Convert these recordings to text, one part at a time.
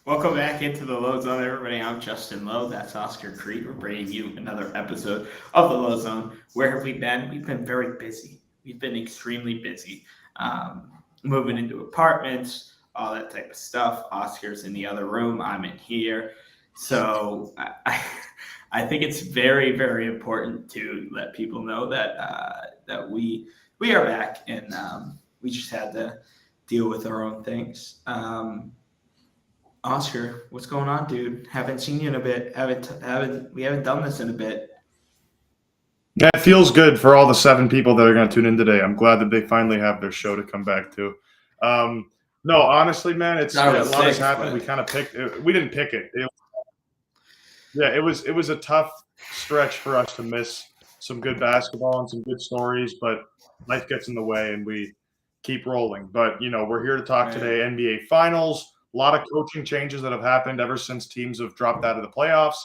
Welcome back into the Lowe Zone, everybody. I'm Justin Lowe. That's Oscar Creed. We're bringing you another episode of the Lowe Zone. Where have we been? We've been very busy. We've been extremely busy. Moving into apartments, all that type of stuff. Oscar's in the other room. I'm in here. So I think it's very, very important to let people know that we are back, and we just had to deal with our own things. Oscar, what's going on, dude? Haven't seen you in a bit. We haven't done this in a bit. Yeah, it feels good for all the 7 people that are going to tune in today. I'm glad that they finally have their show to come back to. No, honestly, man, a lot has happened. We kind of picked it. We didn't pick it. It was a tough stretch for us to miss some good basketball and some good stories, but life gets in the way and we keep rolling. But, we're here to talk today NBA Finals. A lot of coaching changes that have happened ever since teams have dropped out of the playoffs,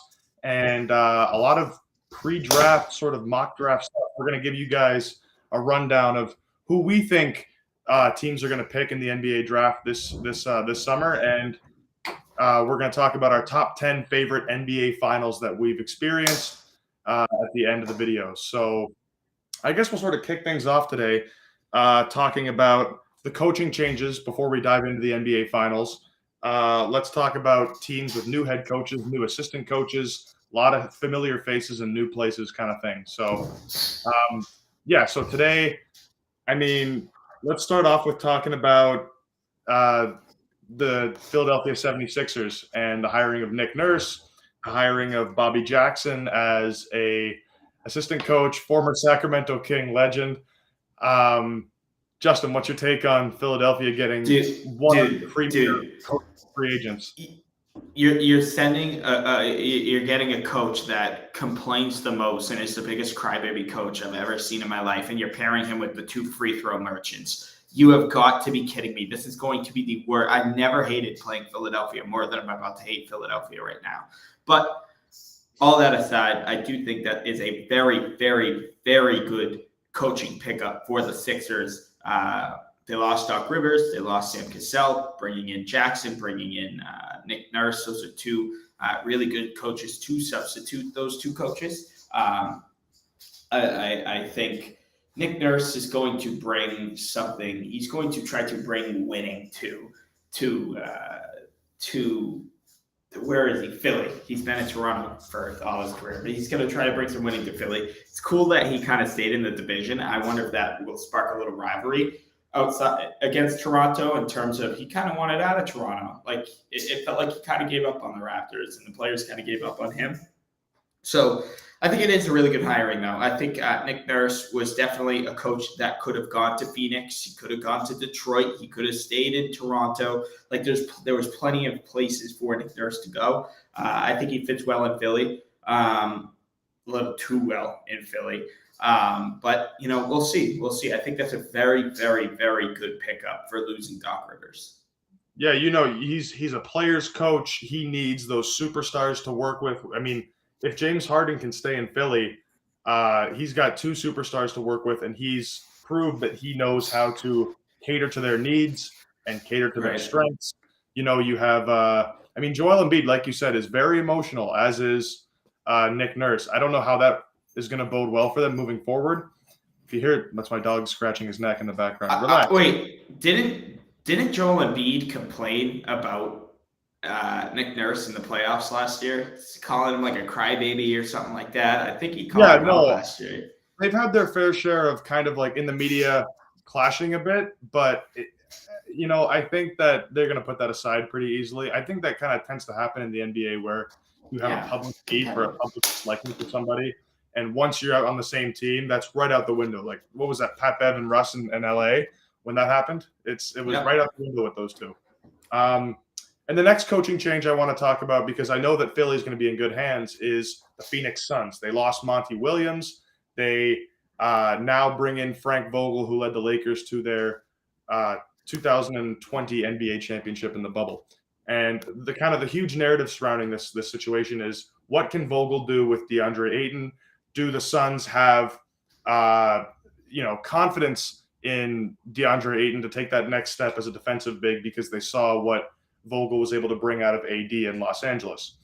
and a lot of pre-draft sort of mock draft stuff. We're going to give you guys a rundown of who we think teams are going to pick in the NBA draft this summer, and we're going to talk about our top 10 favorite NBA Finals that we've experienced at the end of the video. So I guess we'll sort of kick things off today talking about the coaching changes before we dive into the NBA Finals. Let's talk about teams with new head coaches, new assistant coaches, a lot of familiar faces and new places kind of thing. So, so today, let's start off with talking about the Philadelphia 76ers and the hiring of Nick Nurse, the hiring of Bobby Jackson as a assistant coach, former Sacramento King legend. Justin, what's your take on Philadelphia getting one of the premier free agents? You're sending you're getting a coach that complains the most and is the biggest crybaby coach I've ever seen in my life, and you're pairing him with the 2 free throw merchants. You have got to be kidding me. This is going to be the worst. I never hated playing Philadelphia more than I'm about to hate Philadelphia right now. But all that aside, I do think that is a very, very, very good coaching pickup for the Sixers. They lost Doc Rivers. They lost Sam Cassell, bringing in Jackson, bringing in Nick Nurse. Those are 2 really good coaches to substitute those 2 coaches. I think Nick Nurse is going to bring something. He's going to try to bring winning to where is he? Philly. He's been in Toronto for all his career, but he's going to try to bring some winning to Philly. It's cool that he kind of stayed in the division. I wonder if that will spark a little rivalry outside against Toronto in terms of he kind of wanted out of Toronto. Like it felt like he kind of gave up on the Raptors and the players kind of gave up on him. So I think it is a really good hiring, though. I think Nick Nurse was definitely a coach that could have gone to Phoenix. He could have gone to Detroit. He could have stayed in Toronto. Like there was plenty of places for Nick Nurse to go. I think he fits well in Philly, a little too well in Philly. But we'll see. We'll see. I think that's a very, very, very good pickup for losing Doc Rivers. Yeah, he's a player's coach. He needs those superstars to work with. If James Harden can stay in Philly, he's got 2 superstars to work with, and he's proved that he knows how to cater to their needs and cater to their strengths. You have, Joel Embiid, like you said, is very emotional, as is Nick Nurse. I don't know how that is going to bode well for them moving forward. If you hear it, that's my dog scratching his neck in the background. Relax. Wait, didn't Joel Embiid complain about Nick Nurse in the playoffs last year, calling him like a crybaby or something like that? I think he called him out last year. They've had their fair share of kind of like in the media clashing a bit, but I think that they're going to put that aside pretty easily. I think that kind of tends to happen in the NBA where you have a public hate or a public disliking for somebody, and once you're out on the same team, that's right out the window. Like what was that, Pat Bev and Russ in LA when that happened? It was right out the window with those 2. And the next coaching change I want to talk about, because I know that Philly is going to be in good hands, is the Phoenix Suns. They lost Monty Williams. They now bring in Frank Vogel, who led the Lakers to their 2020 NBA championship in the bubble. And the huge narrative surrounding this situation is, what can Vogel do with DeAndre Ayton? Do the Suns have confidence in DeAndre Ayton to take that next step as a defensive big, because they saw what Vogel was able to bring out of AD in Los Angeles.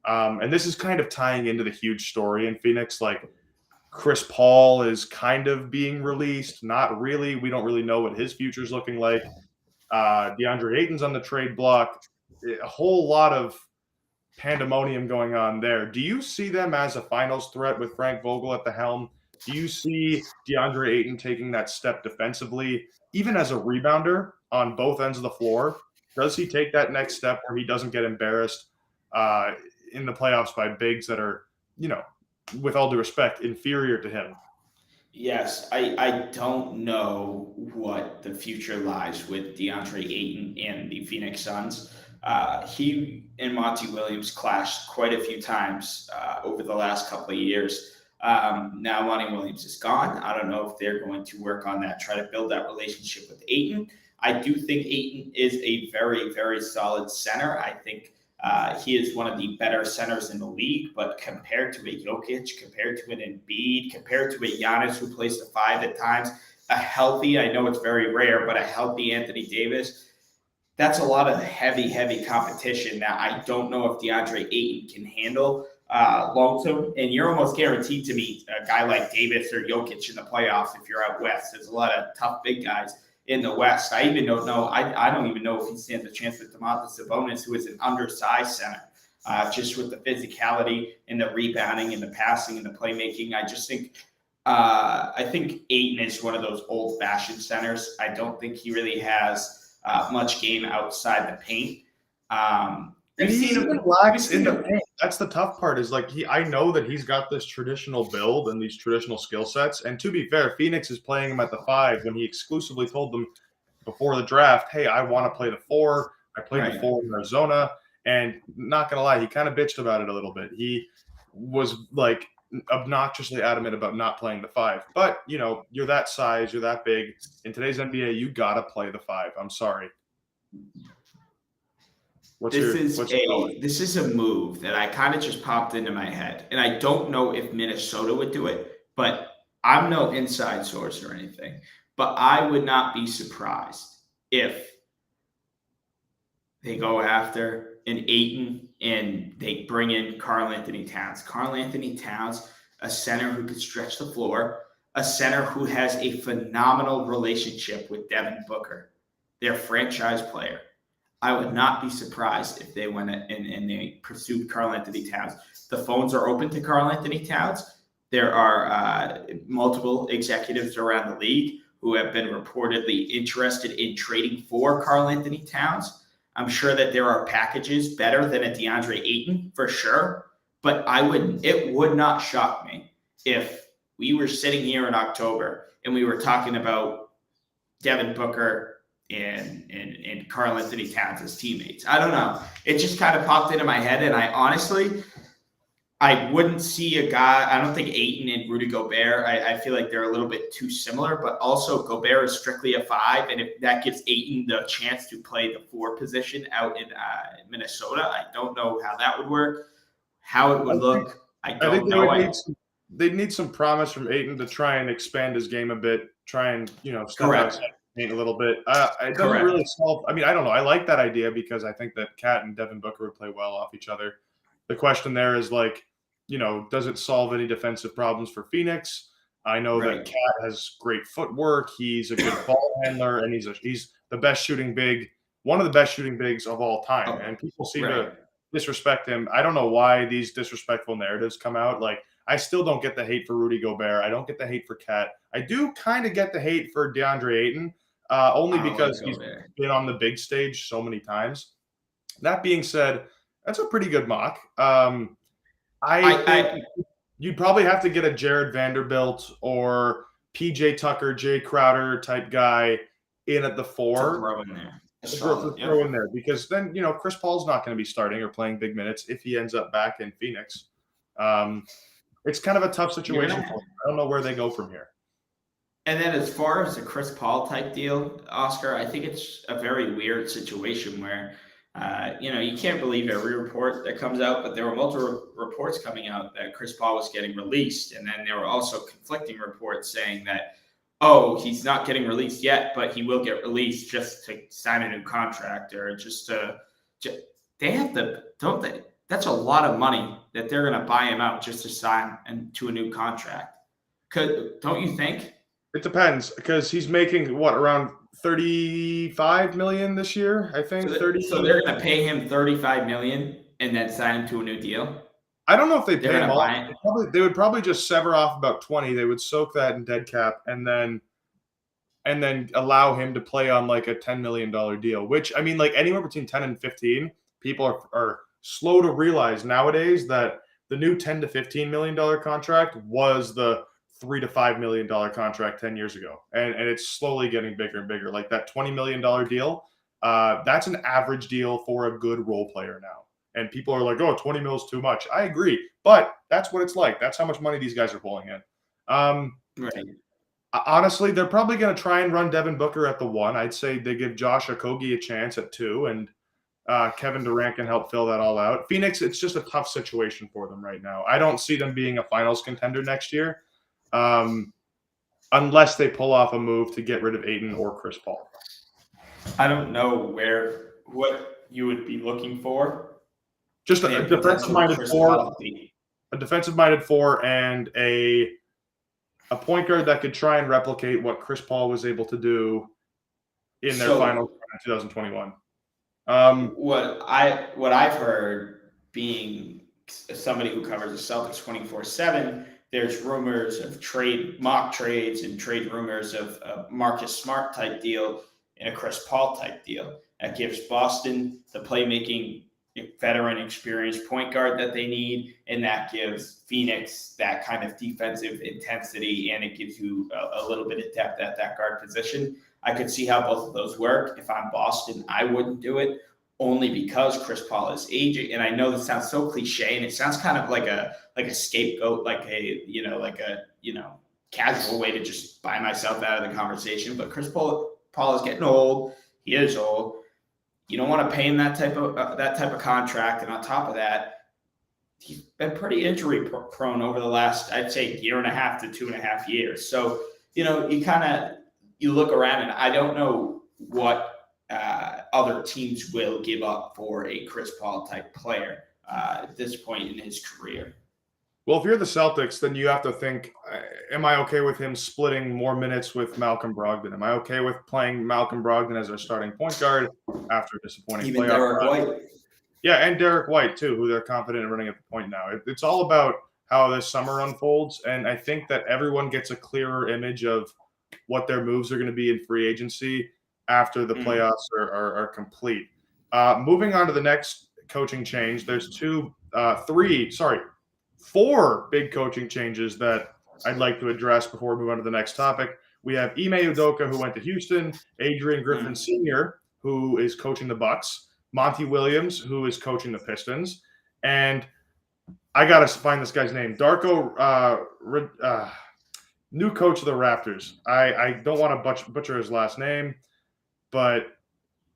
And this is kind of tying into the huge story in Phoenix. Like, Chris Paul is kind of being released. Not really. We don't really know what his future is looking like. DeAndre Ayton's on the trade block. A whole lot of pandemonium going on there. Do you see them as a finals threat with Frank Vogel at the helm? Do you see DeAndre Ayton taking that step defensively, even as a rebounder on both ends of the floor? Does he take that next step where he doesn't get embarrassed in the playoffs by bigs that are, with all due respect, inferior to him? Yes, I don't know what the future lies with DeAndre Ayton and the Phoenix Suns. He and Monty Williams clashed quite a few times over the last couple of years. Now Monty Williams is gone. I don't know if they're going to work on that, try to build that relationship with Ayton. I do think Ayton is a very, very solid center. I think he is one of the better centers in the league, but compared to a Jokic, compared to an Embiid, compared to a Giannis who plays the 5 at times, a healthy, I know it's very rare, but a healthy Anthony Davis, that's a lot of heavy competition that I don't know if DeAndre Ayton can handle long term. And you're almost guaranteed to meet a guy like Davis or Jokic in the playoffs if you're out west. There's a lot of tough big guys in the West. I don't even know if he stands a chance with Domantas Sabonis, who is an undersized center. Just with the physicality and the rebounding and the passing and the playmaking, I think Ayton is one of those old-fashioned centers. I don't think he really has much game outside the paint. He's even lax in the paint. That's the tough part. Is like I know that he's got this traditional build and these traditional skill sets. And to be fair, Phoenix is playing him at the 5 when he exclusively told them before the draft, "Hey, I want to play the 4. I played the 4 in Arizona." And not gonna lie, he kind of bitched about it a little bit. He was like obnoxiously adamant about not playing the 5. But you're that size, you're that big. In today's NBA, you gotta play the 5. I'm sorry. This is a move that I kind of just popped into my head, and I don't know if Minnesota would do it, but I'm no inside source or anything. But I would not be surprised if they go after an Ayton and they bring in Karl Anthony Towns. Karl Anthony Towns, a center who could stretch the floor, a center who has a phenomenal relationship with Devin Booker, their franchise player. I would not be surprised if they went and they pursued Karl Anthony Towns. The phones are open to Karl Anthony Towns. There are multiple executives around the league who have been reportedly interested in trading for Karl Anthony Towns. I'm sure that there are packages better than a DeAndre Ayton for sure, but it would not shock me if we were sitting here in October and we were talking about Devin Booker and Karl Anthony Towns as teammates. I don't know. It just kind of popped into my head, and I wouldn't see a guy. I don't think Ayton and Rudy Gobert. I feel like they're a little bit too similar, but also Gobert is strictly a 5, and if that gives Ayton the chance to play the 4 position out in Minnesota, I don't know how that would work, how it would look. I don't know. They'd need some promise from Ayton to try and expand his game a bit, try and step outside a little bit. It doesn't really solve. I mean, I don't know. I like that idea because I think that Cat and Devin Booker would play well off each other. The question there is does it solve any defensive problems for Phoenix? I know that Cat has great footwork. He's a good ball handler, and he's the best shooting big, one of the best shooting bigs of all time. And people seem to disrespect him. I don't know why these disrespectful narratives come out. Like, I still don't get the hate for Rudy Gobert. I don't get the hate for Cat. I do kind of get the hate for DeAndre Ayton. Only because he's been on the big stage so many times. That being said, that's a pretty good mock. I think you'd probably have to get a Jared Vanderbilt or PJ Tucker, Jay Crowder type guy in at the 4. Throw in there. Because then, Chris Paul's not going to be starting or playing big minutes if he ends up back in Phoenix. It's kind of a tough situation for him. I don't know where they go from here. And then as far as the Chris Paul type deal, Oscar, I think it's a very weird situation where, you can't believe every report that comes out, but there were multiple reports coming out that Chris Paul was getting released. And then there were also conflicting reports saying that, he's not getting released yet, but he will get released just to sign a new contract or just to they have to, don't they? That's a lot of money that they're going to buy him out just to sign to a new contract. Don't you think? It depends because he's making what around 35 million this year, I think. 30. So they're going to pay him 35 million and then sign him to a new deal. I don't know if they They're pay him gonna all. buy it. They would probably just sever off about 20. They would soak that in dead cap and then allow him to play on like a $10 million deal, which I mean, like anywhere between 10 and 15, people are slow to realize nowadays that the new 10 to $15 million contract was the $3 to $5 million contract 10 years ago. And it's slowly getting bigger and bigger. Like that $20 million deal, that's an average deal for a good role player now. And people are like, oh, 20 mil is too much. I agree. But that's what it's like. That's how much money these guys are pulling in. Right. Honestly, they're probably going to try and run Devin Booker at the 1. I'd say they give Josh Okogie a chance at 2, and Kevin Durant can help fill that all out. Phoenix, it's just a tough situation for them right now. I don't see them being a finals contender next year unless they pull off a move to get rid of Ayton or Chris Paul. I don't know what you would be looking for. Just a defensive-minded 4, and a point guard that could try and replicate what Chris Paul was able to do in their finals in 2021. What I've heard, being somebody who covers the Celtics 24/7, there's rumors of mock trades and trade rumors of a Marcus Smart type deal and a Chris Paul type deal. That gives Boston the playmaking veteran experienced point guard that they need, and that gives Phoenix that kind of defensive intensity, and it gives you a little bit of depth at that guard position. I could see how both of those work. If I'm Boston, I wouldn't do it, only because Chris Paul is aging. And I know this sounds so cliche, and it sounds kind of like a scapegoat, like a casual way to just buy myself out of the conversation. But Chris Paul is getting old. He is old. You don't want to pay him that type of contract, and on top of that, he's been pretty injury prone over the last, I'd say, 1.5 to 2.5 years. So you look around, and I don't know what other teams will give up for a Chris Paul type player at this point in his career. Well, if you're the Celtics, then you have to think, am I okay with him splitting more minutes with Malcolm Brogdon? Am I okay with playing Malcolm Brogdon as our starting point guard after a disappointing playoff Derek run? White. Yeah, and Derek White, too, who they're confident in running at the point now. It's all about how this summer unfolds, and I think that everyone gets a clearer image of what their moves are going to be in free agency after the playoffs are complete. Moving on to the next coaching change, there's 4 big coaching changes that I'd like to address before we move on to the next topic. We have Ime Udoka, who went to Houston, Adrian Griffin Sr., who is coaching the Bucks, Monty Williams, who is coaching the Pistons, and I got to find this guy's name, Darko, new coach of the Raptors. I don't want to butcher his last name, but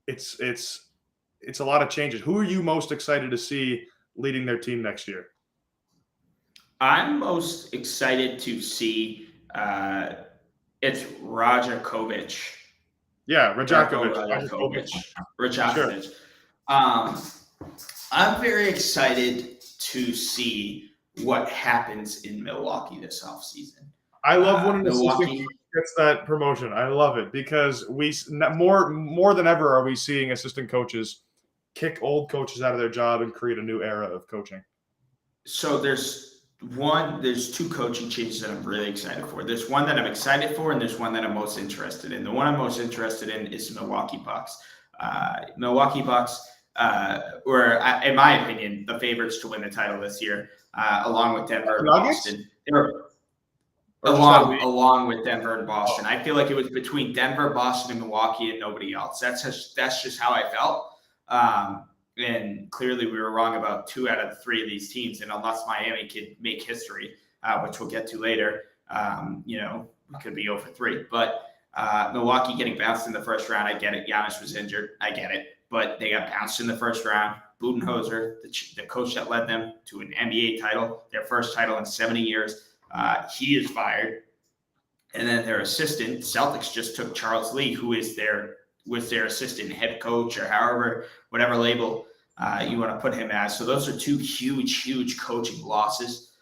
it's a lot of changes. Who are you most excited to see leading their team next year? I'm most excited to see it's Rajakovic. Yeah, Rajakovic. Rajakovic. Sure. I'm very excited to see what happens in Milwaukee this offseason. I love when an assistant coach gets that promotion. I love it because we more than ever are we seeing assistant coaches kick old coaches out of their job and create a new era of coaching. So there's 2 coaching changes that I'm really excited for. There's one that I'm excited for, and there's one that I'm most interested in. The one I'm most interested in is Milwaukee Bucks. Milwaukee Bucks were, in my opinion, the favorites to win the title this year, along with Denver and Boston. They were along with Denver and Boston. I feel like it was between Denver, Boston, and Milwaukee, and nobody else. That's just how I felt. And clearly we were wrong about 2 out of the 3 of these teams. And unless Miami could make history, which we'll get to later, we could be 0-3. But Milwaukee getting bounced in the first round, I get it. Giannis was injured. I get it. But they got bounced in the first round. Budenholzer, the coach that led them to an NBA title, their first title in 70 years, he is fired. And then their assistant, Celtics just took Charles Lee, who was their assistant head coach or whatever label. you want to put him as. So those are two huge coaching losses.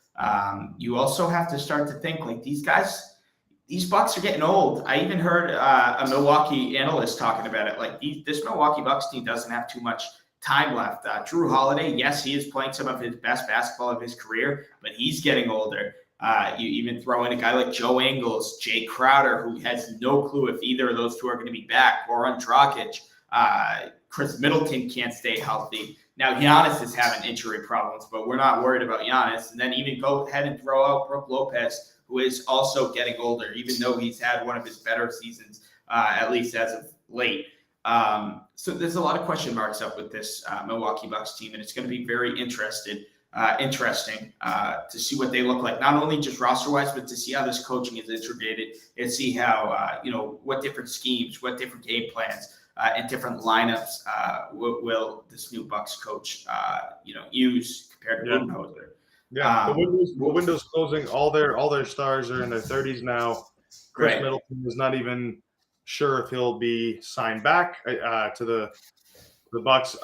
You also have to start to think like these Bucks are getting old. I even heard a Milwaukee analyst talking about it. Like this Milwaukee Bucks team doesn't have too much time left. Drew Holiday, yes, he is playing some of his best basketball of his career, but he's getting older. You even throw in a guy like Joe Ingles, Jay Crowder, who has no clue if either of those two are going to be back, Goran Dragic. Chris Middleton can't stay healthy. Now, Giannis is having injury problems, but we're not worried about Giannis. And then even go ahead and throw out Brook Lopez, who is also getting older, even though he's had one of his better seasons, at least as of late. So there's a lot of question marks up with this Milwaukee Bucks team, and it's going to be very interesting to see what they look like, not only just roster-wise, but to see how this coaching is integrated and see how, what different schemes, what different game plans, and different lineups will this new Bucks coach, use compared to Budenholzer. Yeah, the window's closing. All their stars are in their 30s now. Chris Middleton is not even sure if he'll be signed back to the Bucks.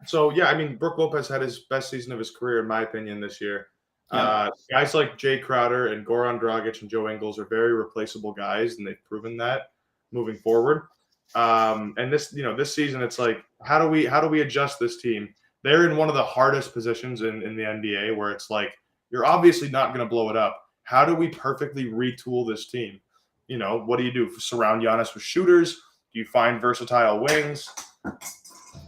So yeah, I mean, Brook Lopez had his best season of his career, in my opinion, this year. Guys like Jay Crowder and Goran Dragic and Joe Ingles are very replaceable guys, and they've proven that moving forward. And this season, it's like, how do we adjust this team? They're in one of the hardest positions in the NBA, where it's like, you're obviously not going to blow it up. How do we perfectly retool this team? What do you do? Surround Giannis with shooters? Do you find versatile wings?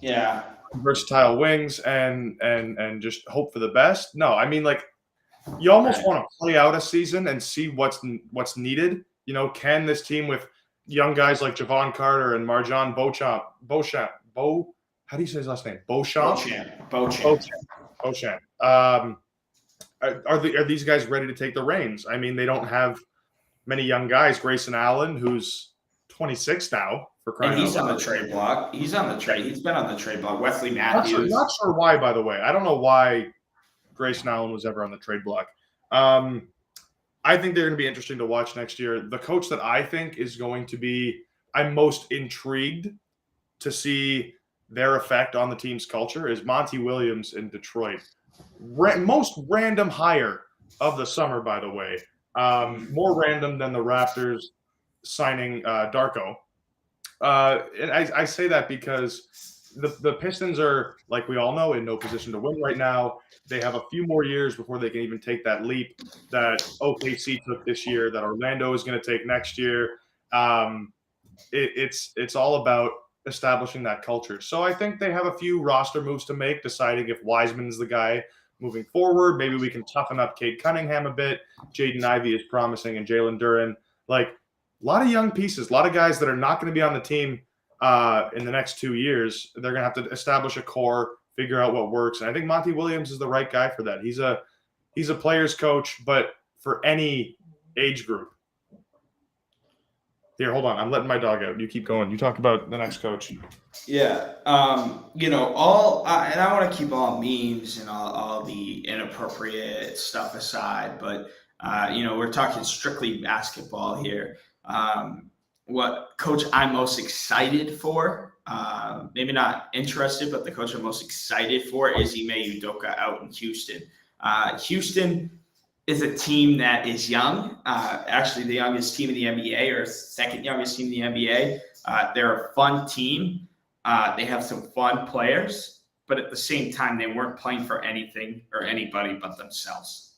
Yeah. Versatile wings and just hope for the best? No, I mean, like, you almost want to play out a season and see what's needed. Can this team with young guys like Javon Carter and Marjan Beauchamp, how do you say his last name? Beauchamp. Are these guys ready to take the reins? I mean, they don't have many young guys. Grayson Allen, who's 26 now, for crying out loud. And he's on the trade block. He's on the trade. He's been on the trade block. Wesley Matthews. Not sure why, by the way. I don't know why Grayson Allen was ever on the trade block. I think they're going to be interesting to watch next year. The coach that I think is going to be, I'm most intrigued to see their effect on the team's culture, is Monty Williams in Detroit. Most random hire of the summer, by the way. More random than the Raptors signing Darko. And I say that because the Pistons are, like we all know, in no position to win right now. They have a few more years before they can even take that leap that OKC took this year, that Orlando is going to take next year. It's all about establishing that culture. So I think they have a few roster moves to make, deciding if Wiseman is the guy moving forward. Maybe we can toughen up Cade Cunningham a bit. Jaden Ivey is promising, and Jalen Duren. Like, a lot of young pieces, a lot of guys that are not going to be on the team in the next 2 years. They're going to have to establish a core, figure out what works. And I think Monty Williams is the right guy for that. He's a player's coach, but for any age group. Here, hold on. I'm letting my dog out. You keep going. You talk about the next coach. Yeah. And I want to keep all memes and all the inappropriate stuff aside, but, we're talking strictly basketball here. What coach I'm most excited for, maybe not interested, but the coach I'm most excited for is Ime Udoka out in Houston. Houston is a team that is young, actually the youngest team in the NBA, or second youngest team in the NBA. They're a fun team. They have some fun players, but at the same time, they weren't playing for anything or anybody but themselves.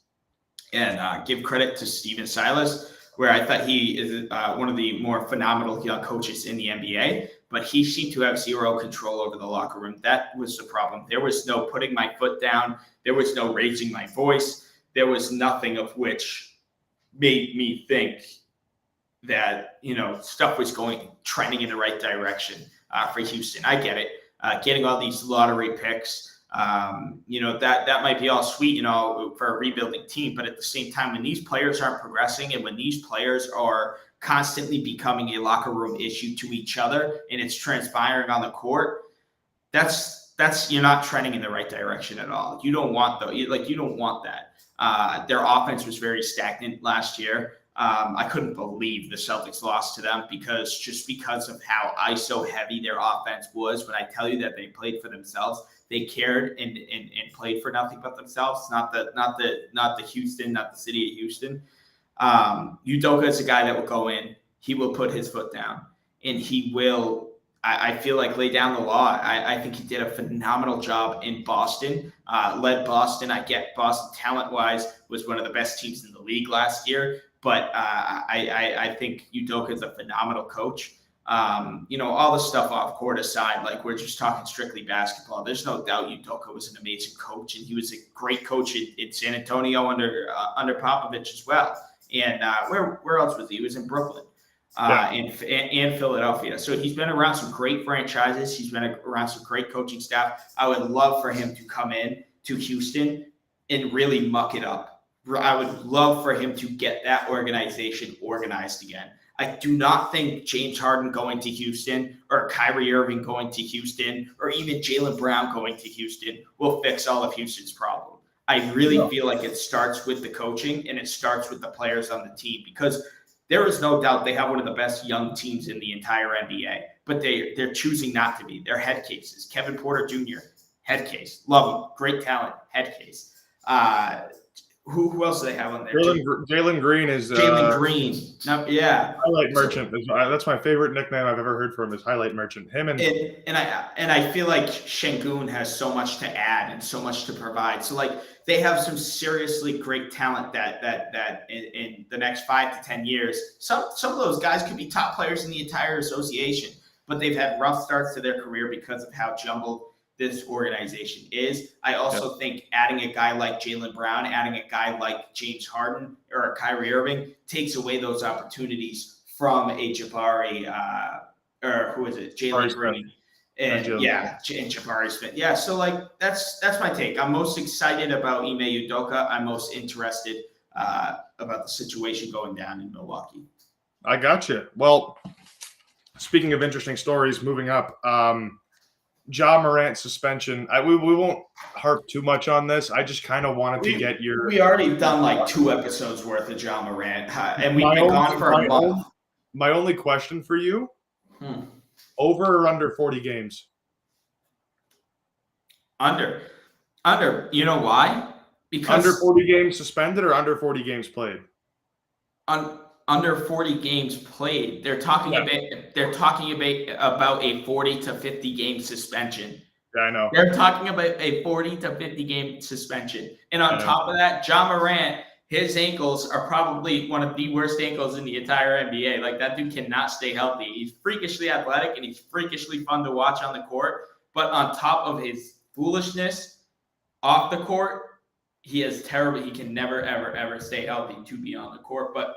And give credit to Steven Silas, where I thought he is one of the more phenomenal young coaches in the NBA, but he seemed to have zero control over the locker room. That was the problem. There was no putting my foot down. There was no raising my voice. There was nothing of which made me think that, stuff was trending in the right direction for Houston. I get it. Getting all these lottery picks, that might be all sweet, for a rebuilding team. But at the same time, when these players aren't progressing and when these players are constantly becoming a locker room issue to each other and it's transpiring on the court, that's you're not trending in the right direction at all. You don't want you don't want that. Their offense was very stagnant last year. I couldn't believe the Celtics lost to them because of how ISO heavy their offense was. When I tell you that they played for themselves, they cared and played for nothing but themselves. Not the Houston, not the city of Houston. Udoka is a guy that will go in. He will put his foot down, and he will. I feel like lay down the law. I think he did a phenomenal job in Boston. Led Boston. I get Boston talent-wise was one of the best teams in the league last year. But I think Udoka is a phenomenal coach. All the stuff off court aside, like we're just talking strictly basketball. There's no doubt Udoka was an amazing coach, and he was a great coach in San Antonio under Popovich as well. And where else was he? He was in Brooklyn. And Philadelphia. So he's been around some great franchises. He's been around some great coaching staff. I would love for him to come in to Houston and really muck it up. I would love for him to get that organization organized again. I do not think James Harden going to Houston or Kyrie Irving going to Houston or even Jaylen Brown going to Houston will fix all of Houston's problem. I really feel like it starts with the coaching and it starts with the players on the team, because there is no doubt they have one of the best young teams in the entire NBA, but they're choosing not to be. They're head cases. Kevin Porter Jr., head case. Love him. Great talent, head case. Who else do they have on there? Jalen Green is Jalen Green. No, yeah. Highlight Merchant. That's my favorite nickname I've ever heard from, is Highlight Merchant. Him and I feel like Şengün has so much to add and so much to provide. So like they have some seriously great talent that in the next 5 to 10 years, some of those guys could be top players in the entire association, but they've had rough starts to their career because of how jumbled this organization is. I also think adding a guy like Jaylen Brown, adding a guy like James Harden or Kyrie Irving takes away those opportunities from a Jabari, or who is it? Jalen Green. And Jabari Smith. Yeah, so like that's my take. I'm most excited about Ime Udoka. I'm most interested about the situation going down in Milwaukee. I got you. Well, speaking of interesting stories, moving up, Ja Morant suspension. We won't harp too much on this. I just kind of wanted to get your. We already done like 2 episodes worth of Ja Morant, and we've been gone for a month. My only question for you: over or under 40 games? Under. You know why? Because under 40 games suspended or under 40 games played? Under 40 games played. They're talking about a 40 to 50 game suspension. Yeah, I know. They're talking about a 40 to 50 game suspension. And on top of that, Ja Morant, his ankles are probably one of the worst ankles in the entire NBA. Like, that dude cannot stay healthy. He's freakishly athletic and he's freakishly fun to watch on the court. But on top of his foolishness off the court, he is terrible. He can never, ever, ever stay healthy to be on the court. But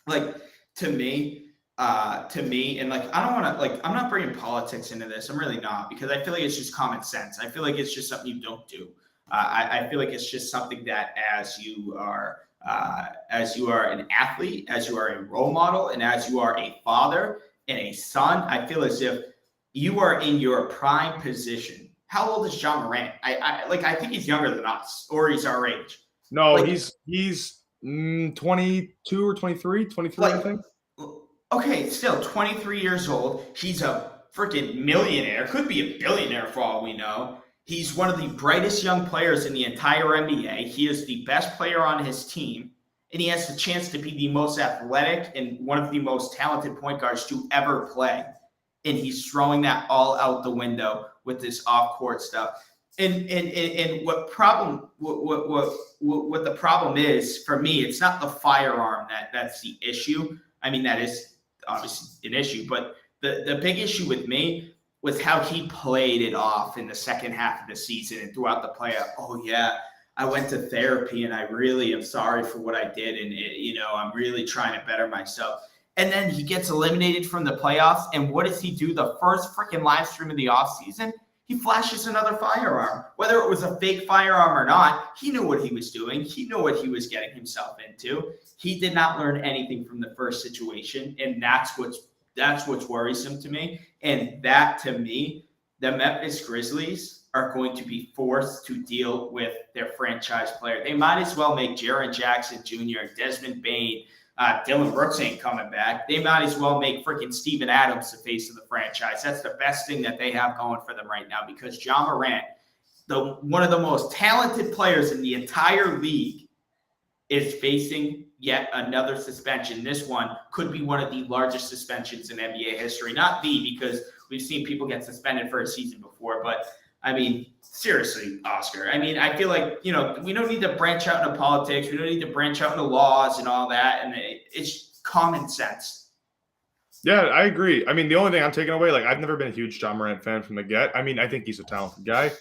like, to me, and like, I don't want to, like, I'm not bringing politics into this. I'm really not, because I feel like it's just common sense. I feel like it's just something you don't do. I feel like it's just something that as you are an athlete, as you are a role model, and as you are a father and a son, I feel as if you are in your prime position. How old is Ja Morant? I think he's younger than us, or he's our age. No, like, he's 22 or 23, I think. Okay, still 23 years old. He's a freaking millionaire, could be a billionaire for all we know. He's one of the brightest young players in the entire NBA. He is the best player on his team, and he has the chance to be the most athletic and one of the most talented point guards to ever play. And he's throwing that all out the window with this off-court stuff. And what the problem is for me, it's not the firearm that's the issue. I mean, that is obviously an issue, but the big issue with me was how he played it off in the second half of the season and throughout the playoff. Oh yeah, I went to therapy and I really am sorry for what I did, and I'm really trying to better myself. And then he gets eliminated from the playoffs, and what does he do? The first freaking live stream of the offseason, he flashes another firearm. Whether it was a fake firearm or not, he knew what he was doing. He knew what he was getting himself into. He did not learn anything from the first situation, and that's what's worrisome to me. And that, to me, the Memphis Grizzlies are going to be forced to deal with their franchise player. They might as well make Jaren Jackson Jr., Desmond Bane, Dylan Brooks ain't coming back. They might as well make freaking Steven Adams the face of the franchise. That's the best thing that they have going for them right now because Ja Morant, one of the most talented players in the entire league, is facing yet another suspension. This one could be one of the largest suspensions in NBA history. Not because we've seen people get suspended for a season before, but I mean, seriously, Oscar. I mean, I feel like, we don't need to branch out into politics. We don't need to branch out into laws and all that. And it's common sense. Yeah, I agree. I mean, the only thing I'm taking away, I've never been a huge Ja Morant fan from the get. I mean, I think he's a talented guy.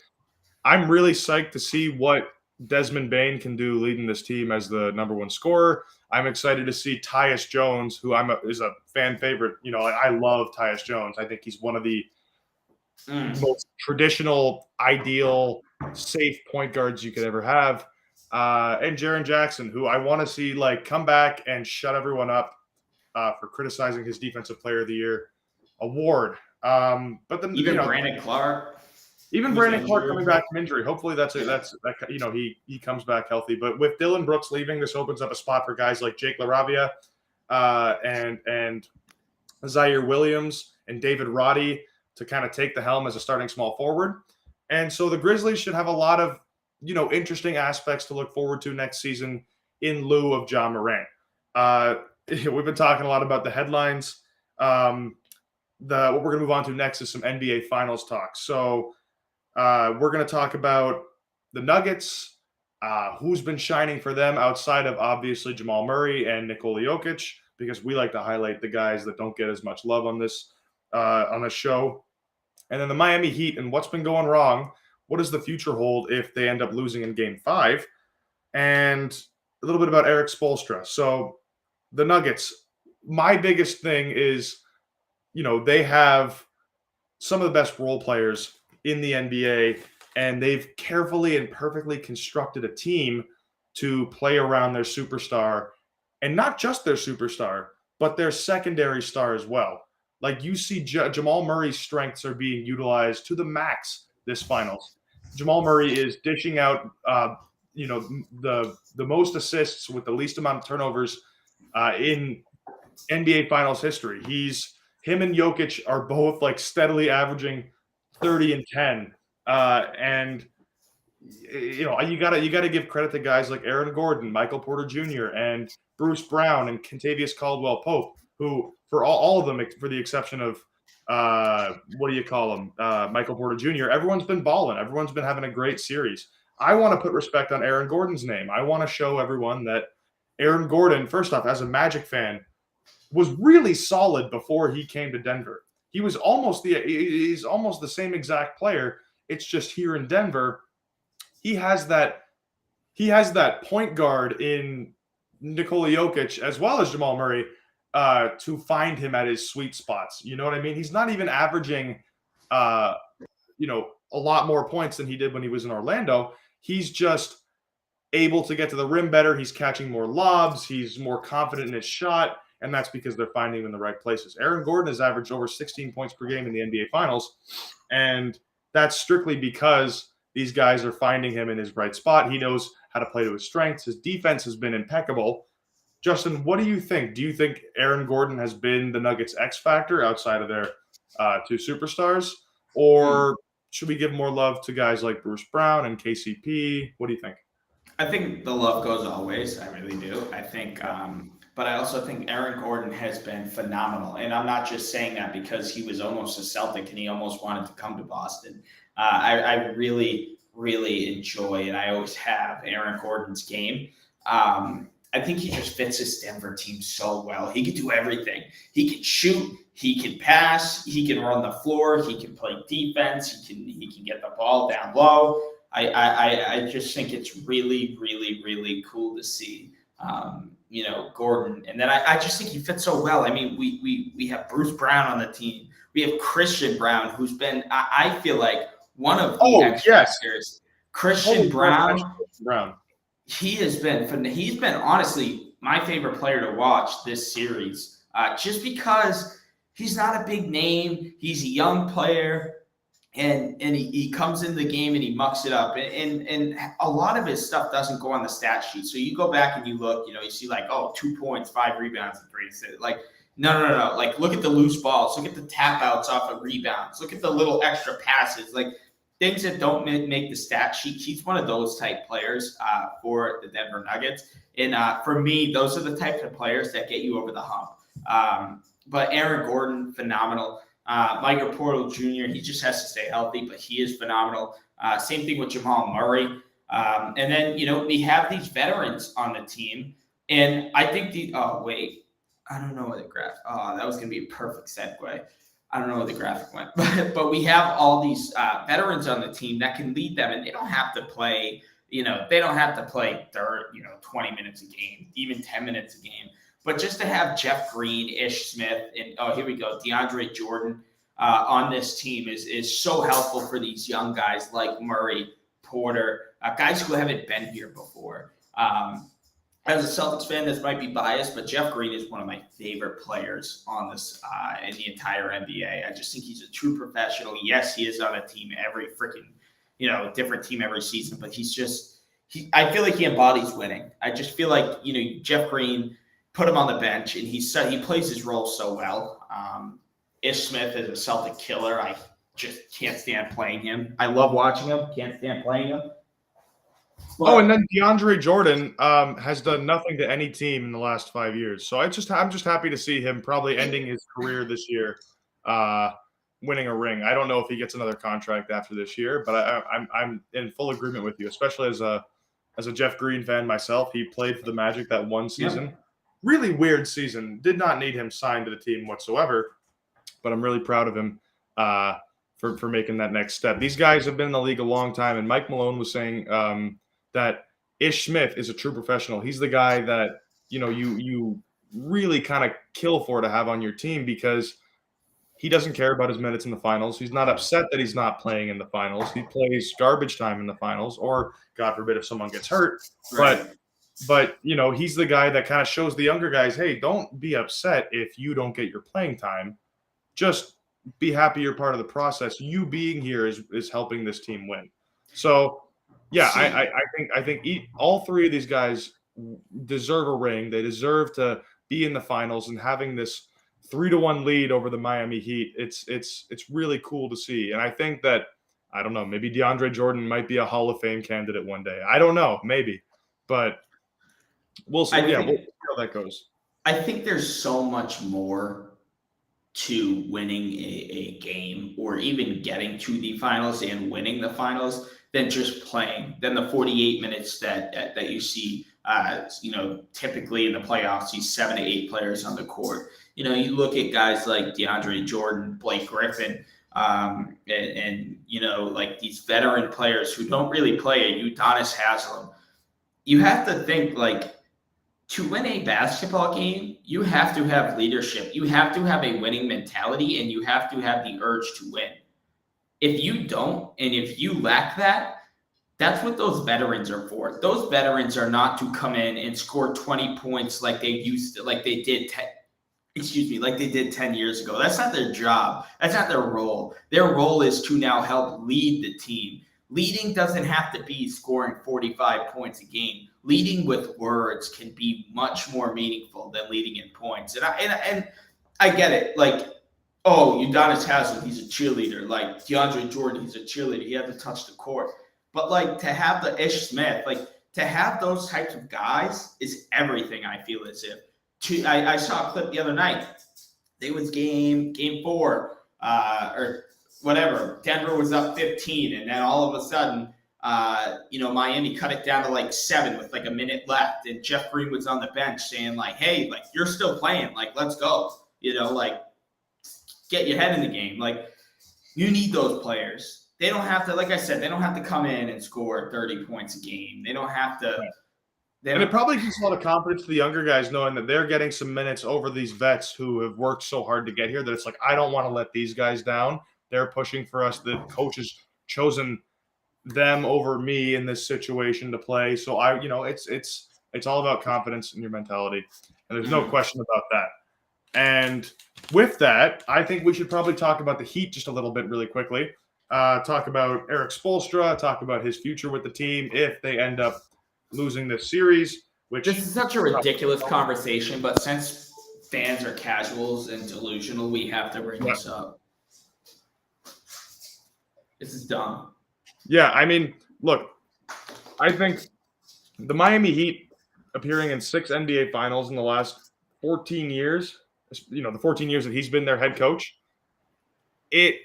I'm really psyched to see what Desmond Bane can do leading this team as the number one scorer. I'm excited to see Tyus Jones, who is a fan favorite. I love Tyus Jones. I think he's one of the most traditional, ideal, safe point guards you could ever have. And Jaren Jackson, who I want to see come back and shut everyone up for criticizing his Defensive Player of the Year award. But then even Brandon Clark. Even Brandon Clark coming back from injury. Hopefully he comes back healthy. But with Dylan Brooks leaving, this opens up a spot for guys like Jake LaRavia and Zaire Williams and David Roddy to kind of take the helm as a starting small forward. And so the Grizzlies should have a lot of, interesting aspects to look forward to next season in lieu of Ja Morant. We've been talking a lot about the headlines. What we're going to move on to next is some NBA Finals talk. So we're going to talk about the Nuggets, who's been shining for them outside of obviously Jamal Murray and Nikola Jokic, because we like to highlight the guys that don't get as much love on this show. And then the Miami Heat and what's been going wrong. What does the future hold if they end up losing in Game 5? And a little bit about Eric Spoelstra. So the Nuggets, my biggest thing is, they have some of the best role players in the NBA, and they've carefully and perfectly constructed a team to play around their superstar, and not just their superstar, but their secondary star as well. You see Jamal Murray's strengths are being utilized to the max this finals. Jamal Murray is dishing out, the most assists with the least amount of turnovers in NBA Finals history. Him and Jokic are both steadily averaging 30 and 10. And you gotta give credit to guys like Aaron Gordon, Michael Porter Jr., and Bruce Brown and Kentavious Caldwell-Pope, who for all of them, for the exception of Michael Porter Jr., everyone's been balling. Everyone's been having a great series. I want to put respect on Aaron Gordon's name. I want to show everyone that Aaron Gordon, first off, as a Magic fan, was really solid before he came to Denver. He's almost the same exact player. It's just here in Denver, he has that point guard in Nikola Jokic as well as Jamal Murray to find him at his sweet spots. You know what I mean? He's not even averaging a lot more points than he did when he was in Orlando. He's just able to get to the rim better. He's catching more lobs. He's more confident in his shot. And that's because they're finding him in the right places. Aaron Gordon has averaged over 16 points per game in the NBA Finals. And that's strictly because these guys are finding him in his right spot. He knows how to play to his strengths. His defense has been impeccable. Justin, what do you think? Do you think Aaron Gordon has been the Nuggets' X factor outside of their two superstars? Or should we give more love to guys like Bruce Brown and KCP? What do you think? I think the love goes always. I really do. I think but I also think Aaron Gordon has been phenomenal. And I'm not just saying that because he was almost a Celtic and he almost wanted to come to Boston. I really, really enjoy, and I always have, Aaron Gordon's game. I think he just fits this Denver team so well. He can do everything. He can shoot. He can pass. He can run the floor. He can play defense. He can get the ball down low. I just think it's really, really, really cool to see. Gordon. And then I just think he fits so well. I mean, we have Bruce Brown on the team. We have Christian Brown, who's been, I feel like, one of the X factors. Christian Brown. He's been honestly my favorite player to watch this series. Just because he's not a big name. He's a young player. and he comes in the game and he mucks it up, and a lot of his stuff doesn't go on the stat sheet. So you go back and you look, you see like, 2 points, 5 rebounds, and 3 assists. Like, no. Like, look at the loose balls, look at the tap outs off of rebounds, look at the little extra passes, like things that don't make the stat sheet. He's one of those type players for the Denver Nuggets, and for me, those are the types of players that get you over the hump. But Aaron Gordon, phenomenal. Michael Porter Jr., he just has to stay healthy, but he is phenomenal. Same thing with Jamal Murray. And then, we have these veterans on the team. And I think I don't know where the graphic. Oh, that was going to be a perfect segue. I don't know where the graphic went. But we have all these veterans on the team that can lead them, and they don't have to play, they don't have to play 20 minutes a game, even 10 minutes a game. But just to have Jeff Green, Ish Smith, and here we go, DeAndre Jordan on this team is so helpful for these young guys like Murray, Porter, guys who haven't been here before. As a Celtics fan, this might be biased, but Jeff Green is one of my favorite players on this in the entire NBA. I just think he's a true professional. Yes, he is on a team every freaking, different team every season, but I feel like he embodies winning. I just feel like, Jeff Green, put him on the bench, and he plays his role so well. Ish Smith is a Celtic killer. I just can't stand playing him. I love watching him. Can't stand playing him. But, and then DeAndre Jordan has done nothing to any team in the last 5 years. So I'm just happy to see him probably ending his career this year, winning a ring. I don't know if he gets another contract after this year, but I'm in full agreement with you, especially as a Jeff Green fan myself. He played for the Magic that one season. Yep. Really weird season. Did not need him signed to the team whatsoever, but I'm really proud of him for making that next step. These guys have been in the league a long time, and Mike Malone was saying that Ish Smith is a true professional. He's the guy that you really kind of kill for to have on your team because he doesn't care about his minutes in the finals. He's not upset that he's not playing in the finals. He plays garbage time in the finals, or God forbid if someone gets hurt. Right. But he's the guy that kind of shows the younger guys, hey, don't be upset if you don't get your playing time. Just be happy you're part of the process. You being here is helping this team win. So, yeah, I think all three of these guys deserve a ring. They deserve to be in the finals, and having this 3-1 lead over the Miami Heat, it's really cool to see. And I think that, I don't know, maybe DeAndre Jordan might be a Hall of Fame candidate one day. I don't know, maybe, but we'll see. We'll see how that goes. I think there's so much more to winning a game, or even getting to the finals and winning the finals, than just playing, than the 48 minutes that you see. Typically in the playoffs, you see 7 to 8 players on the court. You look at guys like DeAndre Jordan, Blake Griffin, and like these veteran players who don't really play at Udonis Haslem. You have to think, like, to win a basketball game, you have to have leadership. You have to have a winning mentality, and you have to have the urge to win. If you don't, and if you lack that, that's what those veterans are for. Those veterans are not to come in and score 20 points like they did 10 years ago. That's not their job. That's not their role. Their role is to now help lead the team. Leading doesn't have to be scoring 45 points a game. Leading with words can be much more meaningful than leading in points. And I get it. Like, Udonis Haslem, he's a cheerleader. Like DeAndre Jordan, he's a cheerleader. He had to touch the court. But like, to have the Ish Smith, like to have those types of guys is everything. I feel as if. I saw a clip the other night. It was game 4 or whatever. Denver was up 15, and then all of a sudden, Miami cut it down to like 7 with like a minute left, and Jeff Green was on the bench saying like, "Hey, like you're still playing. Like let's go. Like get your head in the game. Like you need those players." They don't have to, like I said, they don't have to come in and score 30 points a game. They don't have to. And it probably gives a lot of confidence to the younger guys knowing that they're getting some minutes over these vets who have worked so hard to get here, that it's like, I don't want to let these guys down. They're pushing for us. The coach has chosen them over me in this situation to play. So it's all about confidence in your mentality. And there's no question about that. And with that, I think we should probably talk about the Heat just a little bit really quickly. talk about Eric Spoelstra, talk about his future with the team if they end up losing this series. Which this is such a ridiculous conversation, but since fans are casuals and delusional, we have to bring this up. This is dumb. Yeah, I mean, look, I think the Miami Heat appearing in 6 NBA Finals in the last 14 years, the 14 years that he's been their head coach, it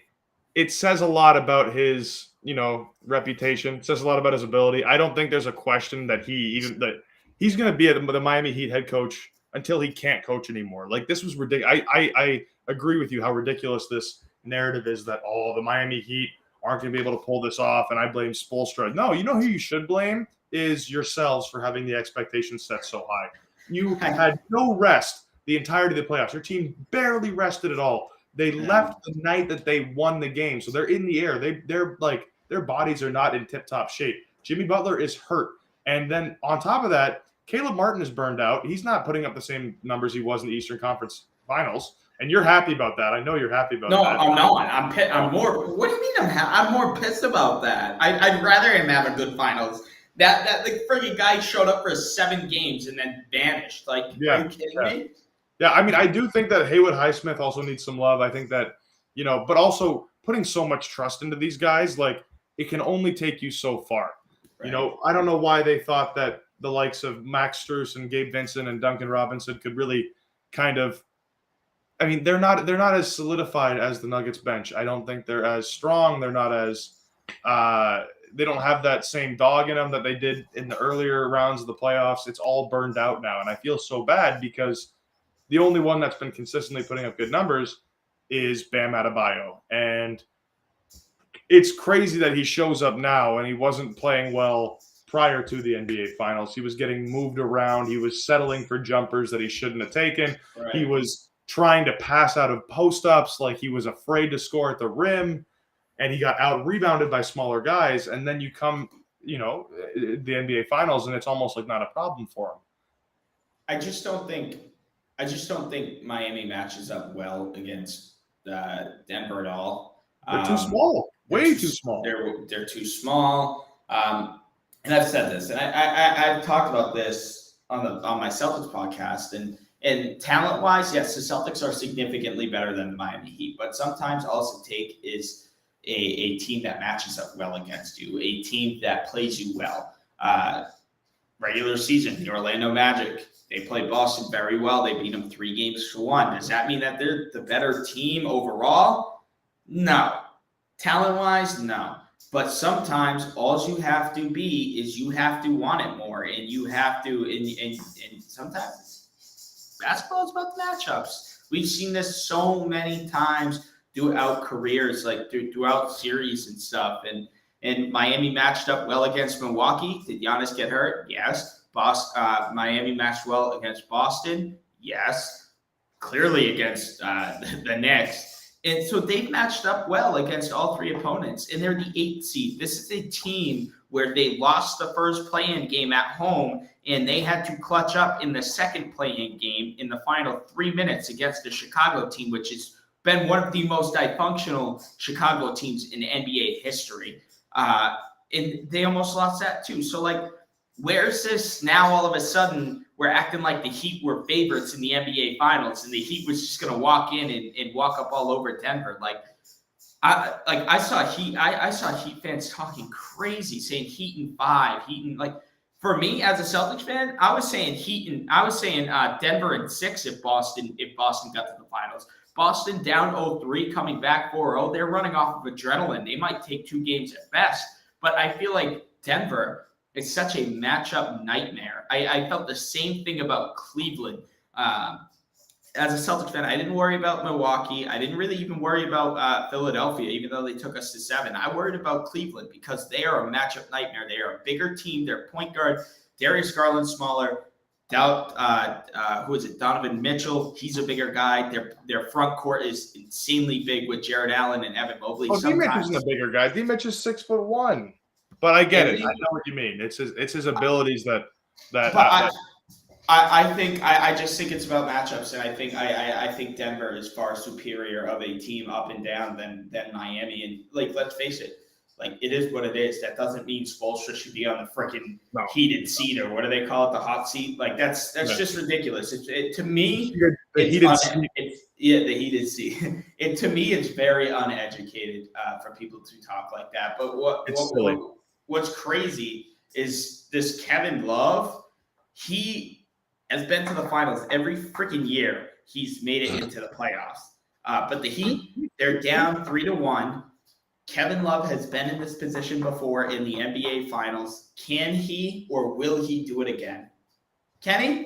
says a lot about his, reputation. It says a lot about his ability. I don't think there's a question that he's going to be the Miami Heat head coach until he can't coach anymore. Like, this was ridiculous. I agree with you how ridiculous this narrative is that, the Miami Heat aren't going to be able to pull this off, and I blame Spoelstra. No, you know who you should blame is yourselves for having the expectations set so high. You had no rest the entirety of the playoffs. Your team barely rested at all. They left the night that they won the game, so they're in the air. They're like, their bodies are not in tip-top shape. Jimmy Butler is hurt. And then on top of that, Caleb Martin is burned out. He's not putting up the same numbers he was in the Eastern Conference Finals. And you're happy about that. I know you're happy about that. No, I'm not. I'm more. What do you mean I'm more pissed about that? I'd rather him have a good finals. That the friggin' guy showed up for 7 games and then vanished. Like, are you kidding me? Yeah, I mean, I do think that Haywood Highsmith also needs some love. I think that, but also putting so much trust into these guys, like, it can only take you so far. Right. I don't know why they thought that the likes of Max Strus and Gabe Vincent and Duncan Robinson could really kind of, I mean, they're not as solidified as the Nuggets bench. I don't think they're as strong. They're not as they don't have that same dog in them that they did in the earlier rounds of the playoffs. It's all burned out now, and I feel so bad because the only one that's been consistently putting up good numbers is Bam Adebayo, and it's crazy that he shows up now and he wasn't playing well prior to the NBA Finals. He was getting moved around. He was settling for jumpers that he shouldn't have taken. Right. He was trying to pass out of post-ups, like he was afraid to score at the rim, and he got out-rebounded by smaller guys, and then you come, the NBA Finals, and it's almost like not a problem for him. I just don't think Miami matches up well against Denver at all. They're too small. Way too small. They're too small. And I've said this, and I've talked about this on my Celtics podcast, and talent-wise, yes, the Celtics are significantly better than the Miami Heat, but sometimes all it takes is a team that matches up well against you, a team that plays you well. Regular season, the Orlando Magic, they played Boston very well. They beat them 3-1. Does that mean that they're the better team overall? No. Talent-wise, no. But sometimes all you have to be is you have to want it more, and you have to, and sometimes basketball is about the matchups. We've seen this so many times throughout careers, like throughout series and stuff. And Miami matched up well against Milwaukee. Did Giannis get hurt? Yes. Miami matched well against Boston. Yes. Clearly against the Knicks. And so they've matched up well against all 3 opponents, and they're the 8th seed. This is a team where they lost the first play-in game at home, and they had to clutch up in the second play-in game in the final 3 minutes against the Chicago team, which has been one of the most dysfunctional Chicago teams in NBA history. And they almost lost that too. So, like, where's this now all of a sudden we're acting like the Heat were favorites in the NBA Finals, and the Heat was just going to walk in and walk up all over Denver? I saw Heat fans talking crazy, saying Heat in 5, Heat in, like, for me as a Celtics fan, I was saying Denver in 6 if Boston got to the finals. Boston down 0-3, coming back 4-0. They're running off of adrenaline. They might take 2 games at best, but I feel like Denver, it's such a matchup nightmare. I felt the same thing about Cleveland. As a Celtics fan, I didn't worry about Milwaukee. I didn't really even worry about Philadelphia, even though they took us to 7. I worried about Cleveland because they are a matchup nightmare. They are a bigger team. Their point guard, Darius Garland, smaller. Donovan Mitchell? He's a bigger guy. Their front court is insanely big with Jared Allen and Evan Mobley. Oh, D-Mitch isn't a bigger guy. D-Mitch is 6'1". But I get it. I know what you mean. It's his abilities that I just think it's about matchups, and I think Denver is far superior of a team up and down than Miami. And like, let's face it, like it is what it is. That doesn't mean Spoelstra should be on the freaking heated seat, or what do they call it, the hot seat? Like that's just ridiculous. To me, the heated seat. The heated seat. To me, it's very uneducated for people to talk like that. But what's crazy is this Kevin Love. He has been to the finals every freaking year. He's made it into the playoffs. But the Heat, they're down 3-1. Kevin Love has been in this position before in the NBA Finals. Can he or will he do it again? Can he?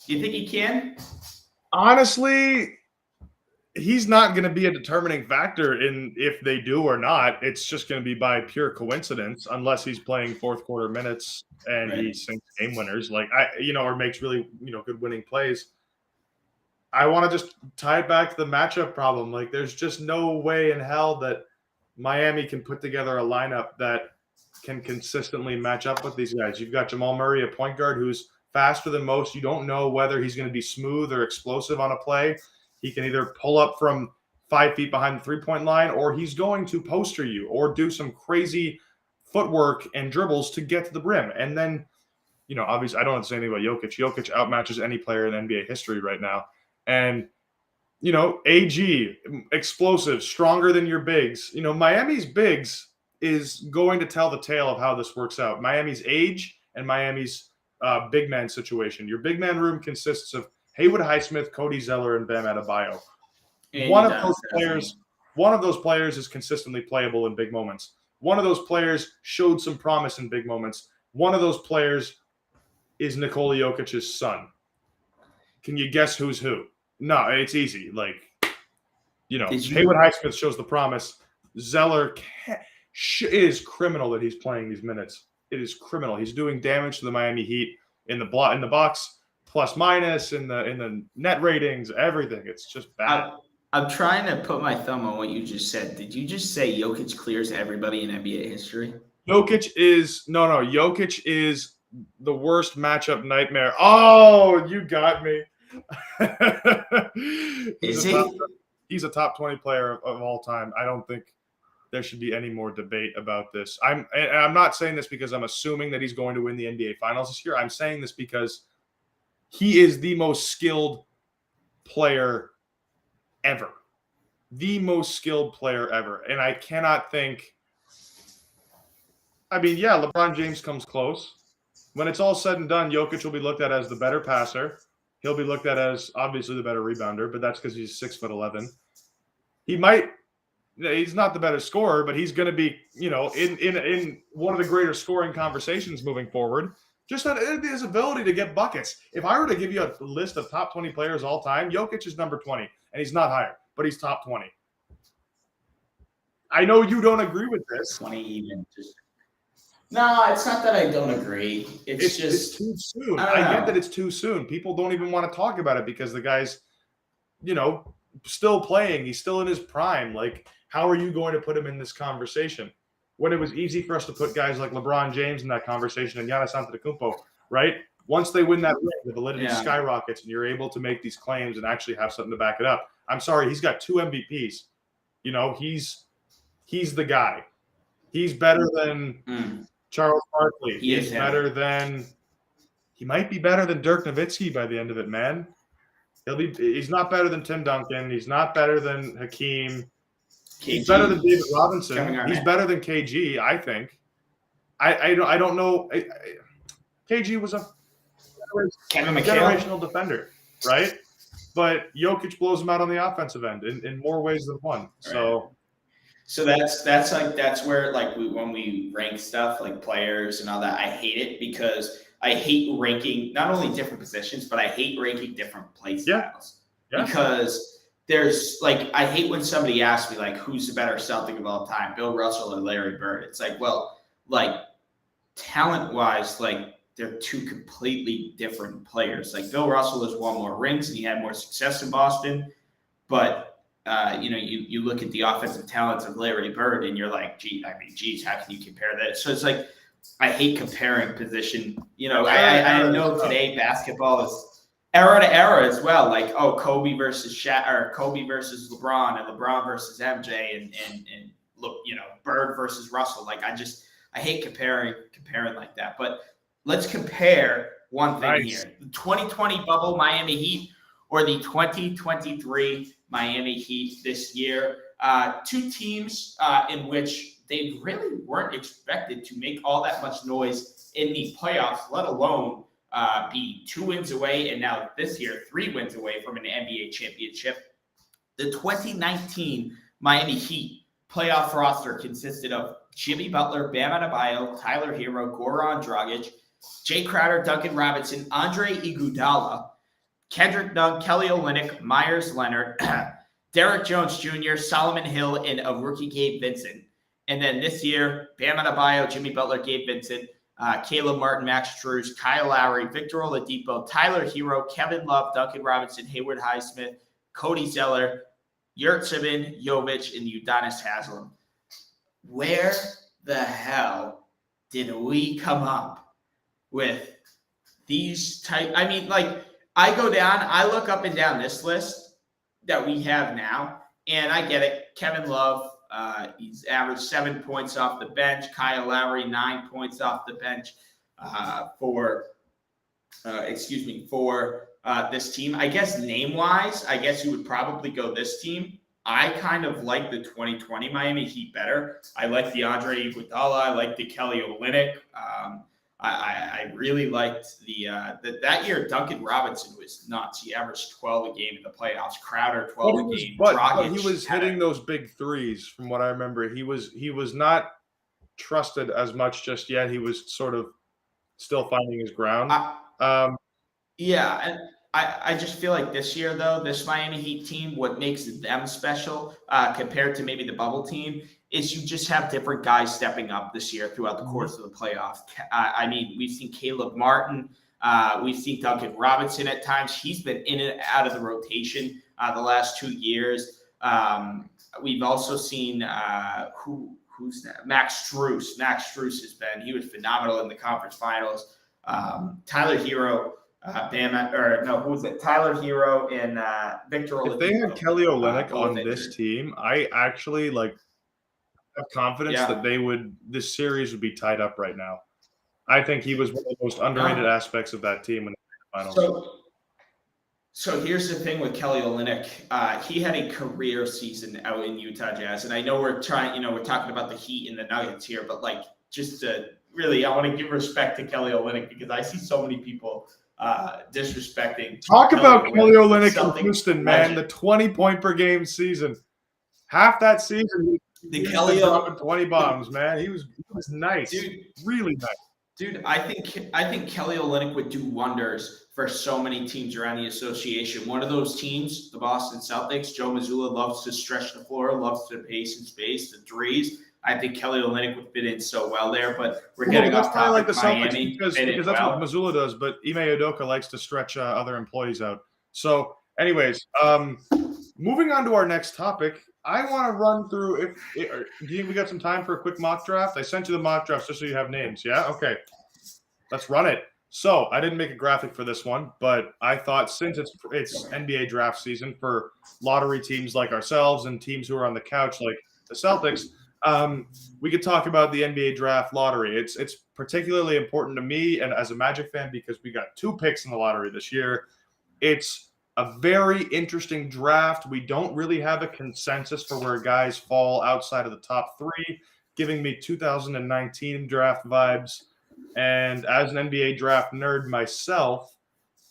Do you think he can? Honestly, he's not going to be a determining factor in if they do or not. It's just going to be by pure coincidence, unless he's playing fourth quarter minutes and he sinks game winners, or makes really, good winning plays. I want to just tie it back to the matchup problem. Like, there's just no way in hell that Miami can put together a lineup that can consistently match up with these guys. You've got Jamal Murray, a point guard who's faster than most. You don't know whether he's going to be smooth or explosive on a play. He can either pull up from 5 feet behind the three-point line, or he's going to poster you or do some crazy footwork and dribbles to get to the rim. And then, obviously I don't have to say anything about Jokic. Jokic outmatches any player in NBA history right now. And, AG, explosive, stronger than your bigs. Miami's bigs is going to tell the tale of how this works out. Miami's age and Miami's big man situation. Your big man room consists of Haywood Highsmith, Cody Zeller, and Bam Adebayo. One of those players is consistently playable in big moments. One of those players showed some promise in big moments. One of those players is Nikola Jokic's son. Can you guess who's who? No, it's easy. Haywood Highsmith shows the promise. Zeller it is criminal that he's playing these minutes. It is criminal. He's doing damage to the Miami Heat in the box, plus minus, in the net ratings, everything. It's just bad. I'm trying to put my thumb on what you just said. Did you just say Jokic clears everybody in NBA history? Jokic is the worst matchup nightmare. Oh, you got me. He's a top 20 player of all time. I don't think there should be any more debate about this. I'm not saying this because I'm assuming that he's going to win the NBA Finals this year. I'm saying this because he is the most skilled player ever. The most skilled player ever. And I cannot think. LeBron James comes close. When it's all said and done, Jokic will be looked at as the better passer. He'll be looked at as obviously the better rebounder, but that's because he's 6'11". He's not the better scorer, but he's going to be, in one of the greater scoring conversations moving forward. Just that his ability to get buckets. If I were to give you a list of top 20 players all time, Jokic is number 20, and he's not higher, but he's top 20. I know you don't agree with this. 20 even. No, it's not that I don't agree. It's just too soon. I get that it's too soon. People don't even want to talk about it because the guy's, still playing. He's still in his prime. Like, how are you going to put him in this conversation when it was easy for us to put guys like LeBron James in that conversation and Giannis Antetokounmpo, right? Once they win that ring, the validity skyrockets and you're able to make these claims and actually have something to back it up. I'm sorry, he's got 2 MVPs. He's the guy. He's better than Charles Barkley. He might be better than Dirk Nowitzki by the end of it, man. He's not better than Tim Duncan. He's not better than Hakeem. He's better than David Robinson. He's better than KG, I think. I don't know. KG was a generational defender, right? But Jokic blows him out on the offensive end in more ways than one. So that's where when we rank stuff like players and all that, I hate it because I hate ranking not only different positions, but I hate ranking different play styles. Yeah. Because there's I hate when somebody asks me who's the better Celtic of all time, Bill Russell or Larry Bird. It's talent wise, they're two completely different players. Bill Russell has won more rings and he had more success in Boston, but you look at the offensive talents of Larry Bird and you're geez, how can you compare that? So it's I hate comparing position. I know today basketball is era to era as well. Like, Kobe versus Shaq, or Kobe versus LeBron, and LeBron versus MJ, and look, Bird versus Russell. Like, I hate comparing like that. But let's compare one thing here: the 2020 bubble Miami Heat or the 2023 Miami Heat this year. Two teams in which they really weren't expected to make all that much noise in the playoffs, let alone be 2 wins away, and now this year 3 wins away from an NBA championship. The 2019 Miami Heat playoff roster consisted of Jimmy Butler, Bam Adebayo, Tyler Hero, Goran Dragic, Jay Crowder, Duncan Robinson, Andre Iguodala, Kendrick Nunn, Kelly Olynyk, Myers Leonard, Derek Jones Jr., Solomon Hill, and a rookie Gabe Vincent. And then this year, Bam Adebayo, Jimmy Butler, Gabe Vincent, Caleb Martin, Max Strus, Kyle Lowry, Victor Oladipo, Tyler Hero, Kevin Love, Duncan Robinson, Hayward Highsmith, Cody Zeller, Yurtseven, Jovic, and Udonis Haslem. Where the hell did we come up with these type? I mean, like, I go down, I look up and down this list that we have now, and I get it. Kevin Love, he's averaged 7 points off the bench. Kyle Lowry, 9 points off the bench for this team. I guess name-wise, I guess you would probably go this team. I kind of like the 2020 Miami Heat better. I like the Andre Iguodala. I like the Kelly Olynyk. I really liked that year. Duncan Robinson was nuts. He averaged 12 a game in the playoffs. Crowder 12 a game. But he was hitting those big threes, from what I remember. He was not trusted as much just yet. He was sort of still finding his ground. Yeah, and I just feel like this year, though, this Miami Heat team, what makes them special compared to maybe the bubble team is you just have different guys stepping up this year throughout the course of the playoffs. I mean, we've seen Caleb Martin. We've seen Duncan Robinson at times. He's been in and out of the rotation the last 2 years. We've also seen who's that? Max Strus. Max Strus he was phenomenal in the conference finals. Tyler Hero. Who was it? Tyler Hero and Victor Oladipo. If they had Kelly Olynyk on this team, I actually have confidence that this series would be tied up right now. I think he was one of the most underrated aspects of that team in the finals. So here's the thing with Kelly Olynyk. He had a career season out in Utah Jazz, and I know we're talking about the Heat and the Nuggets here, but I want to give respect to Kelly Olynyk because I see so many people disrespecting. Talk about Kelly Olynyk in Houston, man. The 20-point per game season. Half that season, he was dropping 20 bombs, man. He was nice, dude. Really nice, dude. I think Kelly Olynyk would do wonders for so many teams around the association. One of those teams, the Boston Celtics. Joe Mazzulla loves to stretch the floor, loves to pace and space the threes. I think Kelly Olynyk would fit in so well there, but we're getting off topic. Like the Celtics because that's what Mazzulla does, but Ime Udoka likes to stretch other employees out. So, anyways, moving on to our next topic, I want to run through. Do you think we got some time for a quick mock draft? I sent you the mock draft just so you have names. Yeah, okay, let's run it. So, I didn't make a graphic for this one, but I thought since it's NBA draft season for lottery teams like ourselves and teams who are on the couch like the Celtics. We could talk about the NBA draft lottery. It's particularly important to me and as a Magic fan because we got 2 picks in the lottery this year. It's a very interesting draft. We don't really have a consensus for where guys fall outside of the top 3, giving me 2019 draft vibes. And as an NBA draft nerd myself,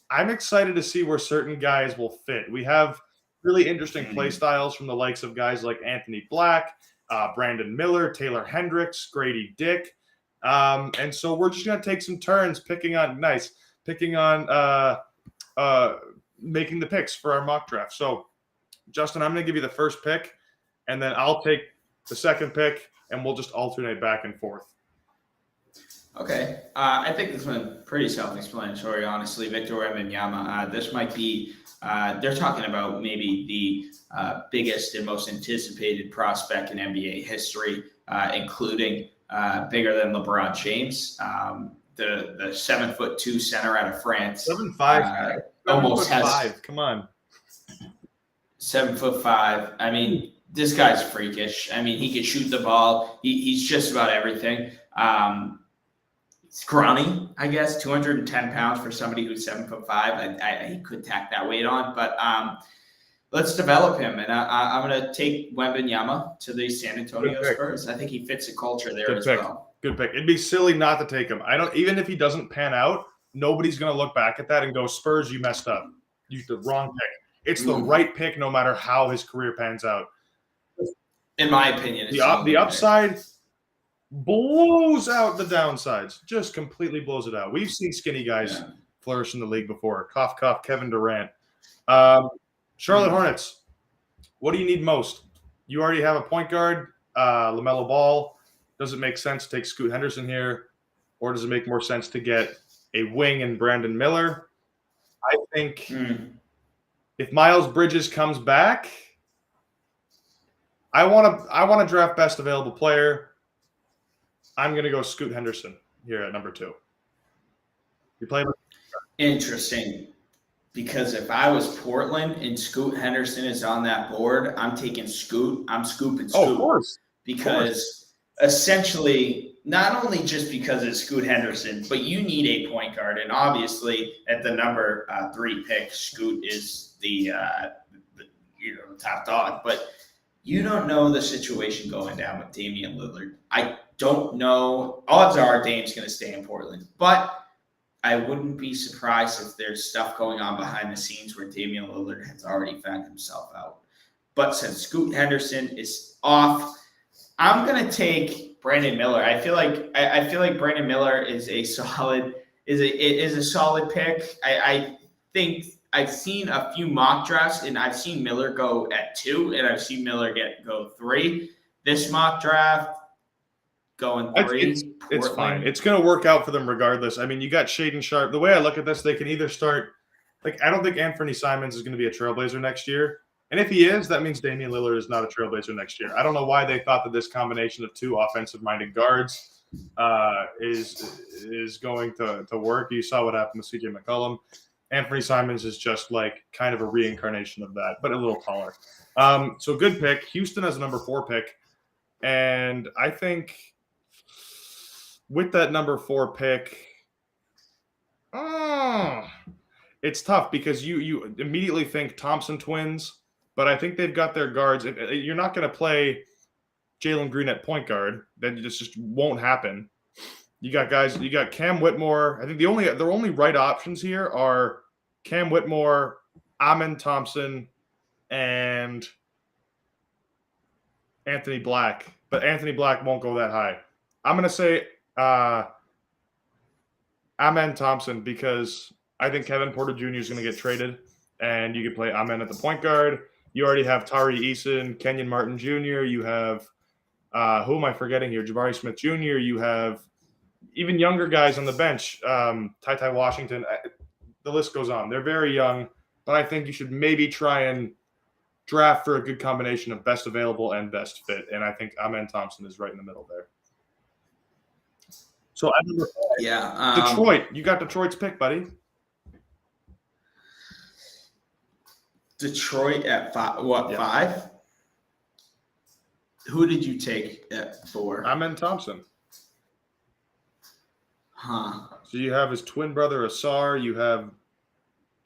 I'm excited to see where certain guys will fit. We have really interesting play styles from the likes of guys like Anthony Black, Brandon Miller, Taylor Hendricks, Grady Dick. And so we're just going to take some turns picking on making the picks for our mock draft. So, Justin, I'm going to give you the first pick, and then I'll take the second pick, and we'll just alternate back and forth. Okay. I think this one's pretty self-explanatory, honestly. Victor Wembanyama. This might be they're talking about maybe the biggest and most anticipated prospect in NBA history, including bigger than LeBron James. The 7'2" center out of France. 7'5". Almost has 7'5". Come on. 7'5". I mean, this guy's freakish. I mean, he can shoot the ball. He's just about everything. He's scrawny, I guess, 210 pounds for somebody who's 7'5". He could tack that weight on, but let's develop him. And I'm going to take Wembanyama to the San Antonio Spurs. I think he fits the culture there as well. Good pick. It'd be silly not to take him. Even if he doesn't pan out, nobody's going to look back at that and go, Spurs, you messed up. You the wrong pick. It's the right pick no matter how his career pans out. In my opinion, the upside blows out the downsides. Just completely blows it out. We've seen skinny guys flourish in the league before. Cough, cough, Kevin Durant. Charlotte Hornets, what do you need most? You already have a point guard, LaMelo Ball. Does it make sense to take Scoot Henderson here? Or does it make more sense to get a wing and Brandon Miller? I think if Miles Bridges comes back, I want to draft best available player. I'm going to go Scoot Henderson here at number 2. You play with interesting, because if I was Portland and Scoot Henderson is on that board, I'm taking Scoot. I'm scooping Scoot. Oh, of course. Because essentially, not only just because it's Scoot Henderson, but you need a point guard, and obviously at the number 3 pick, Scoot is the top dog. But you don't know the situation going down with Damian Lillard. I don't know. Odds are Dame's going to stay in Portland, but I wouldn't be surprised if there's stuff going on behind the scenes where Damian Lillard has already found himself out. But since Scoot Henderson is off, I'm going to take Brandon Miller. I feel like Brandon Miller is a solid pick. I think I've seen a few mock drafts, and I've seen Miller go at 2, and I've seen Miller go 3. This mock draft going 3. It's fine. It's going to work out for them regardless. I mean, you got Shaedon Sharpe. The way I look at this, they can either start – I don't think Anthony Simons is going to be a Trailblazer next year. And if he is, that means Damian Lillard is not a Trailblazer next year. I don't know why they thought that this combination of 2 offensive-minded guards is going to work. You saw what happened with CJ McCollum. Anthony Simons is just kind of a reincarnation of that, but a little taller. So good pick. Houston has a number 4 pick. And I think with that number 4 pick, it's tough because you immediately think Thompson twins, but I think they've got their guards. You're not going to play Jalen Green at point guard. That just won't happen. You got guys. You got Cam Whitmore. I think the only right options here are Cam Whitmore, Amen Thompson, and Anthony Black. But Anthony Black won't go that high. I'm going to say Amen Thompson because I think Kevin Porter Jr. is going to get traded, and you can play Amen at the point guard. You already have Tari Eason, Kenyon Martin Jr. You have who am I forgetting here? Jabari Smith Jr. You have even younger guys on the bench, Ty Washington. The list goes on. They're very young, but I think you should maybe try and draft for a good combination of best available and best fit. And I think Amen Thompson is right in the middle there. So I remember, Detroit. You got Detroit's pick, buddy. Detroit at 5. What, 5? Who did you take at 4? Amen Thompson. Huh. So you have his twin brother Asar. You have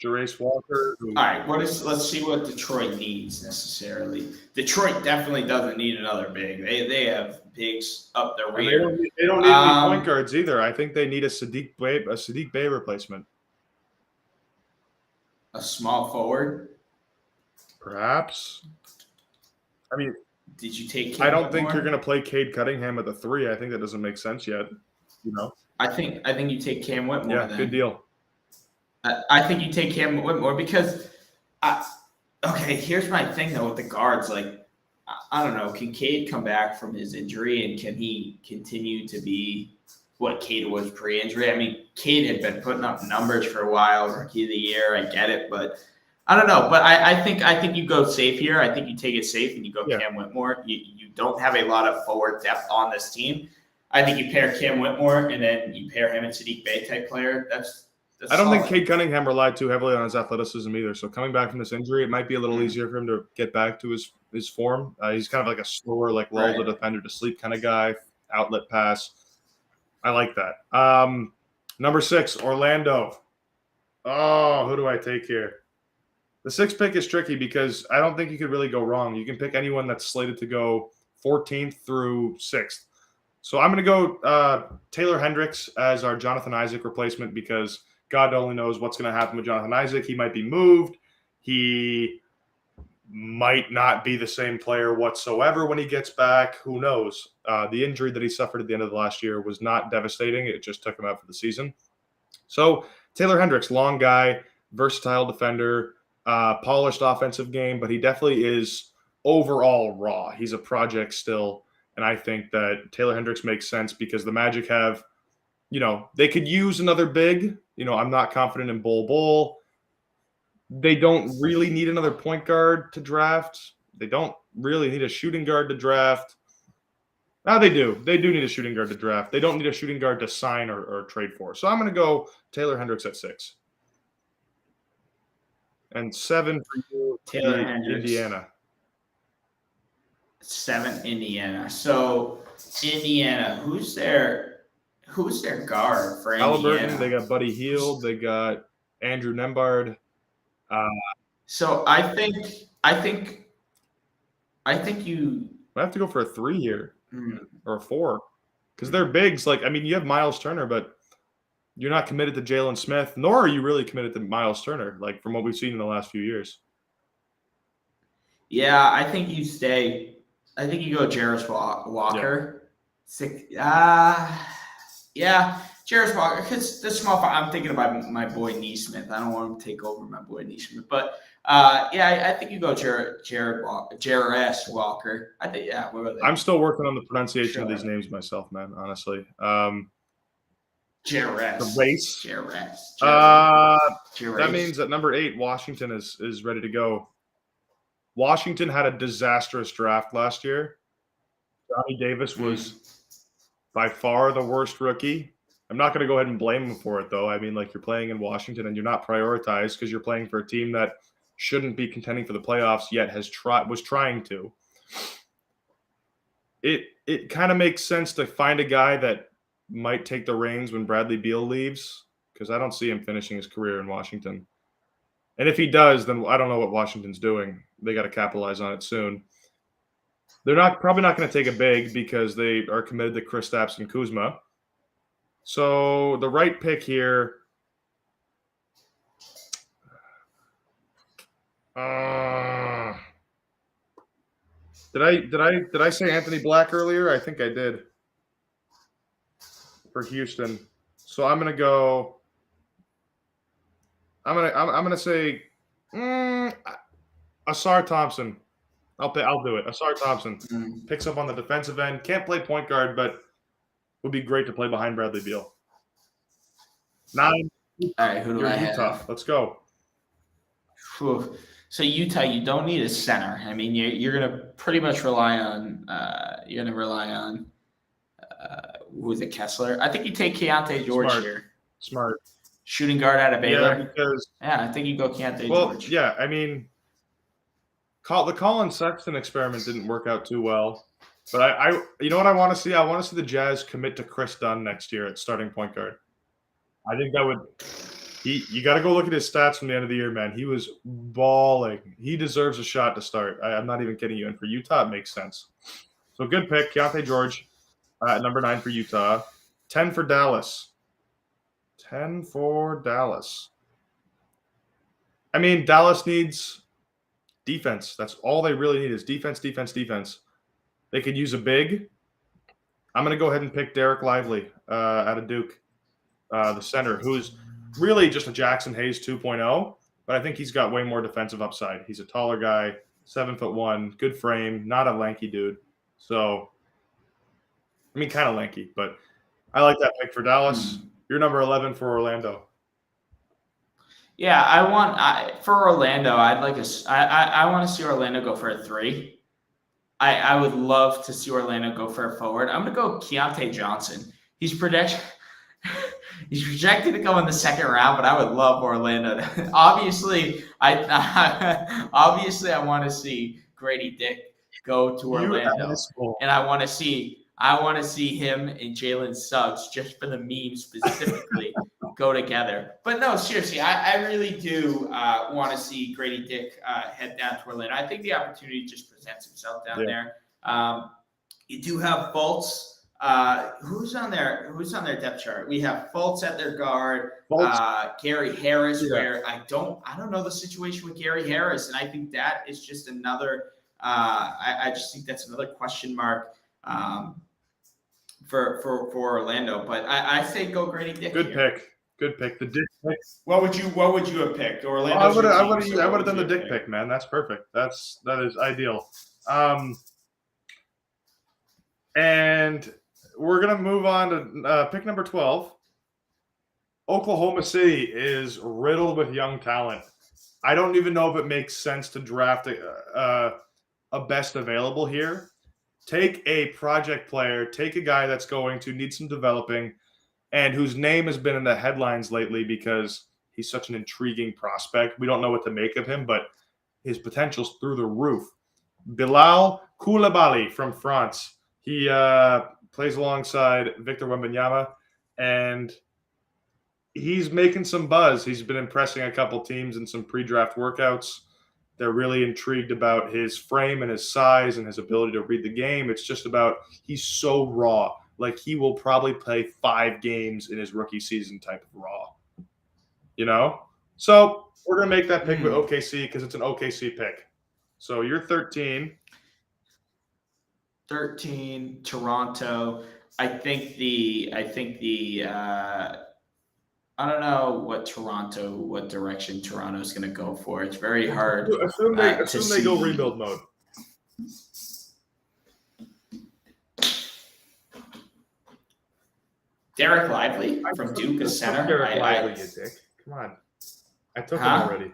Jarace Walker. All right. Let's see what Detroit needs necessarily. Detroit definitely doesn't need another big. They have bigs up their rear. They don't need any point guards either. I think they need a Sadiq Bey replacement. A small forward. Perhaps. I mean, did you take? I don't think you're going to play Cade Cunningham at the 3. I think that doesn't make sense yet. You know. I think you take Cam Whitmore. Yeah, good deal. I think you take Cam Whitmore because, here's my thing though with the guards. I don't know, can Cade come back from his injury and can he continue to be what Cade was pre-injury? I mean, Cade had been putting up numbers for a while, Rookie of the Year. I get it, but I don't know. But I think you go safe here. I think you take it safe and you go Cam Whitmore. You don't have a lot of forward depth on this team. I think you pair Cam Whitmore and then you pair him and Sadiq Bey type player. That's I don't think solid. Cade Cunningham relied too heavily on his athleticism either. So coming back from this injury, it might be a little easier for him to get back to his form. He's kind of like a slower, like lull the defender to sleep kind of guy, outlet pass. I like that. Number 6, Orlando. Oh, who do I take here? The 6th pick is tricky because I don't think you could really go wrong. You can pick anyone that's slated to go 14th through 6th. So I'm going to go Taylor Hendricks as our Jonathan Isaac replacement because God only knows what's going to happen with Jonathan Isaac. He might be moved. He might not be the same player whatsoever when he gets back. Who knows? The injury that he suffered at the end of the last year was not devastating. It just took him out for the season. So Taylor Hendricks, long guy, versatile defender, polished offensive game, but he definitely is overall raw. He's a project still. And I think that Taylor Hendricks makes sense because the Magic have, they could use another big. I'm not confident in Bol. They don't really need another point guard to draft. They don't really need a shooting guard to draft. They do. They do need a shooting guard to draft. They don't need a shooting guard to sign or trade for. So I'm going to go Taylor Hendricks at 6. And 7 for you, Taylor Hendricks. Indiana. 7, Indiana. So Indiana, who's their guard for Indiana? Halliburton. They got Buddy Hield. They got Andrew Nembhard. So I think you I have to go for a 3 here or a 4 because they're bigs. You have Miles Turner, but you're not committed to Jalen Smith, nor are you really committed to Miles Turner, from what we've seen in the last few years. Yeah, I think you stay. I think you go Jarris Walker. Yeah, Jarris Walker. Because the small. I'm thinking about my boy Neesmith. I don't want him to take over my boy Neesmith, but I think you go Jarris Walker. I think we'll go there. I'm still working on the pronunciation of these names myself, man. Honestly. Jarris. That means that number 8, Washington is ready to go. Washington had a disastrous draft last year. Johnny Davis was by far the worst rookie. I'm not going to go ahead and blame him for it, though. You're playing in Washington and you're not prioritized because you're playing for a team that shouldn't be contending for the playoffs yet was trying to. It kind of makes sense to find a guy that might take the reins when Bradley Beal leaves because I don't see him finishing his career in Washington. And if he does, then I don't know what Washington's doing. They got to capitalize on it soon. They're probably not going to take a big because they are committed to Kristaps and Kuzma. So the right pick here. Did I say Anthony Black earlier? I think I did. For Houston. So I'm gonna go. I'm gonna say Asar Thompson. I'll do it. Asar Thompson picks up on the defensive end. Can't play point guard, but would be great to play behind Bradley Beal. 9. All right, who do I Utah. have? Let's go. Whew. So Utah, you don't need a center. You're gonna pretty much rely on. Who is it, Kessler? I think you take Keontae George here. Smart. Shooting guard out of Baylor. Yeah, I think you go Keontae George. Well, yeah, the Colin Sexton experiment didn't work out too well. But I you know what I want to see? I want to see the Jazz commit to Chris Dunn next year at starting point guard. I think that would you got to go look at his stats from the end of the year, man. He was balling. He deserves a shot to start. I'm not even kidding you. And for Utah, it makes sense. So good pick, Keontae George at number 9 for Utah. 10 for Dallas. 10 for Dallas. Dallas needs defense. That's all they really need is defense. They could use a big. I'm going to go ahead and pick Derek Lively out of Duke, the center, who's really just a Jackson Hayes 2.0, but I think he's got way more defensive upside. He's a taller guy, 7'1", good frame, not a lanky dude. So, kind of lanky, but I like that pick for Dallas. You're number 11 for Orlando. Yeah, for Orlando, I want to see Orlando go for a 3. I would love to see Orlando go for a forward. I'm going to go Keontae Johnson. He's projected to go in the second round, but I would love Orlando. Obviously, I want to see Grady Dick go to Orlando, and I want to see him and Jalen Suggs, just for the meme specifically, go together. But no, seriously, I really do want to see Grady Dick head down to Orlando. I think the opportunity just presents itself down there. You do have Fultz. Who's on their depth chart? We have Fultz at their guard, Gary Harris, where I don't know the situation with Gary Harris, and I think that is just another I just think that's another question mark for Orlando. But I say go Grady Dick. Good pick. The Dick pick. What would you have picked? Orlando. I would have done the Dick pick, man. That's perfect. That is ideal. And we're gonna move on to pick number 12. Oklahoma City is riddled with young talent. I don't even know if it makes sense to draft a best available here. Take a project player, take a guy that's going to need some developing and whose name has been in the headlines lately because he's such an intriguing prospect. We don't know what to make of him, but his potential's through the roof. Bilal Koulibaly from France. He plays alongside Victor Wembanyama, and he's making some buzz. He's been impressing a couple teams in some pre-draft workouts. They're really intrigued about his frame and his size and his ability to read the game. It's just about he's so raw. Like, he will probably play 5 games in his rookie season type of raw. You know? So we're going to make that pick with OKC because it's an OKC pick. So you're 13. 13, Toronto. I don't know what direction Toronto's going to go for. It's very hard. Assume they go rebuild mode. Derek Lively from Duke is center. Derek Lively, you dick. Come on. I took him already.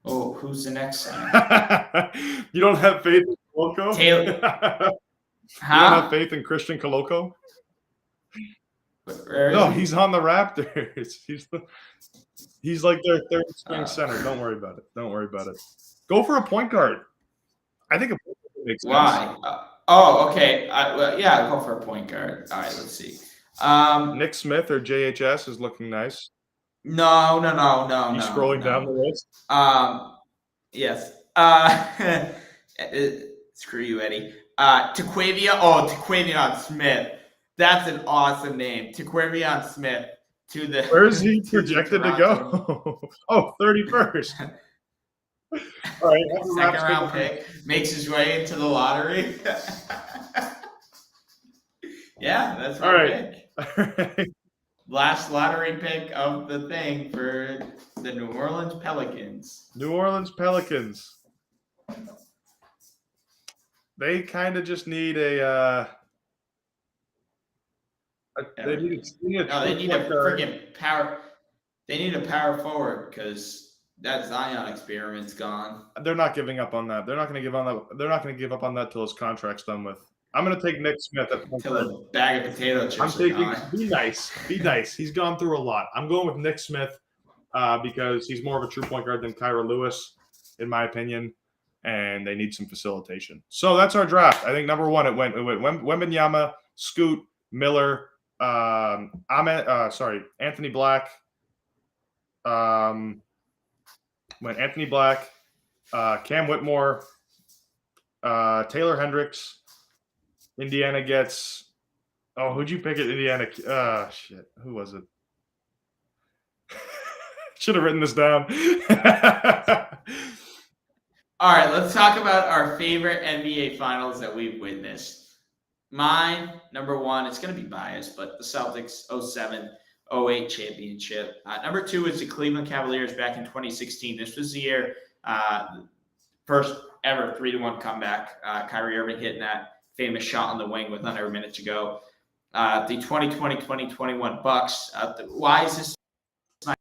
Who's the next center? You don't have faith in Koloko? Taylor. You don't have faith in Christian Koloko? No, he's on the Raptors. He's like their third string center. Don't worry about it. Go for a point guard. I think a point guard makes sense. Why? Okay. Go for a point guard. All right, let's see. Nick Smith or JHS is looking nice. No. He's scrolling down the list. Yes. Screw you, Eddie. Taquavion Smith. That's an awesome name. Taquavion Smith to the. Where is he projected to go? 31st. All right. Second round pick. Makes his way into the lottery. Yeah, that's my pick. All right. Last lottery pick of the thing for the New Orleans Pelicans. They kind of just need a they need a freaking power. They need a power forward because that Zion experiment's gone. They're not giving up on that. They're not going to give up on that till his contract's done with. I'm going to take Nick Smith at point guard. Till a bag of potato chips. I'm taking. Be nice. He's gone through a lot. I'm going with Nick Smith because he's more of a true point guard than Kyra Lewis, in my opinion, and they need some facilitation. So that's our draft. I think number 1 it went Wembanyama, Scoot, Miller, Anthony Black. Went Anthony Black, Cam Whitmore, Taylor Hendricks. Indiana gets. Oh, who'd you pick at Indiana? Shit. Who was it? Should have written this down. All right, let's talk about our favorite NBA finals that we've witnessed. Mine, number 1, it's going to be biased, but the Celtics 07-08 championship. Number 2 is the Cleveland Cavaliers back in 2016. This was the year, first ever 3-1 comeback. Kyrie Irving hitting that famous shot on the wing with under a minute to go. The 2020-2021 Bucks. Why is this my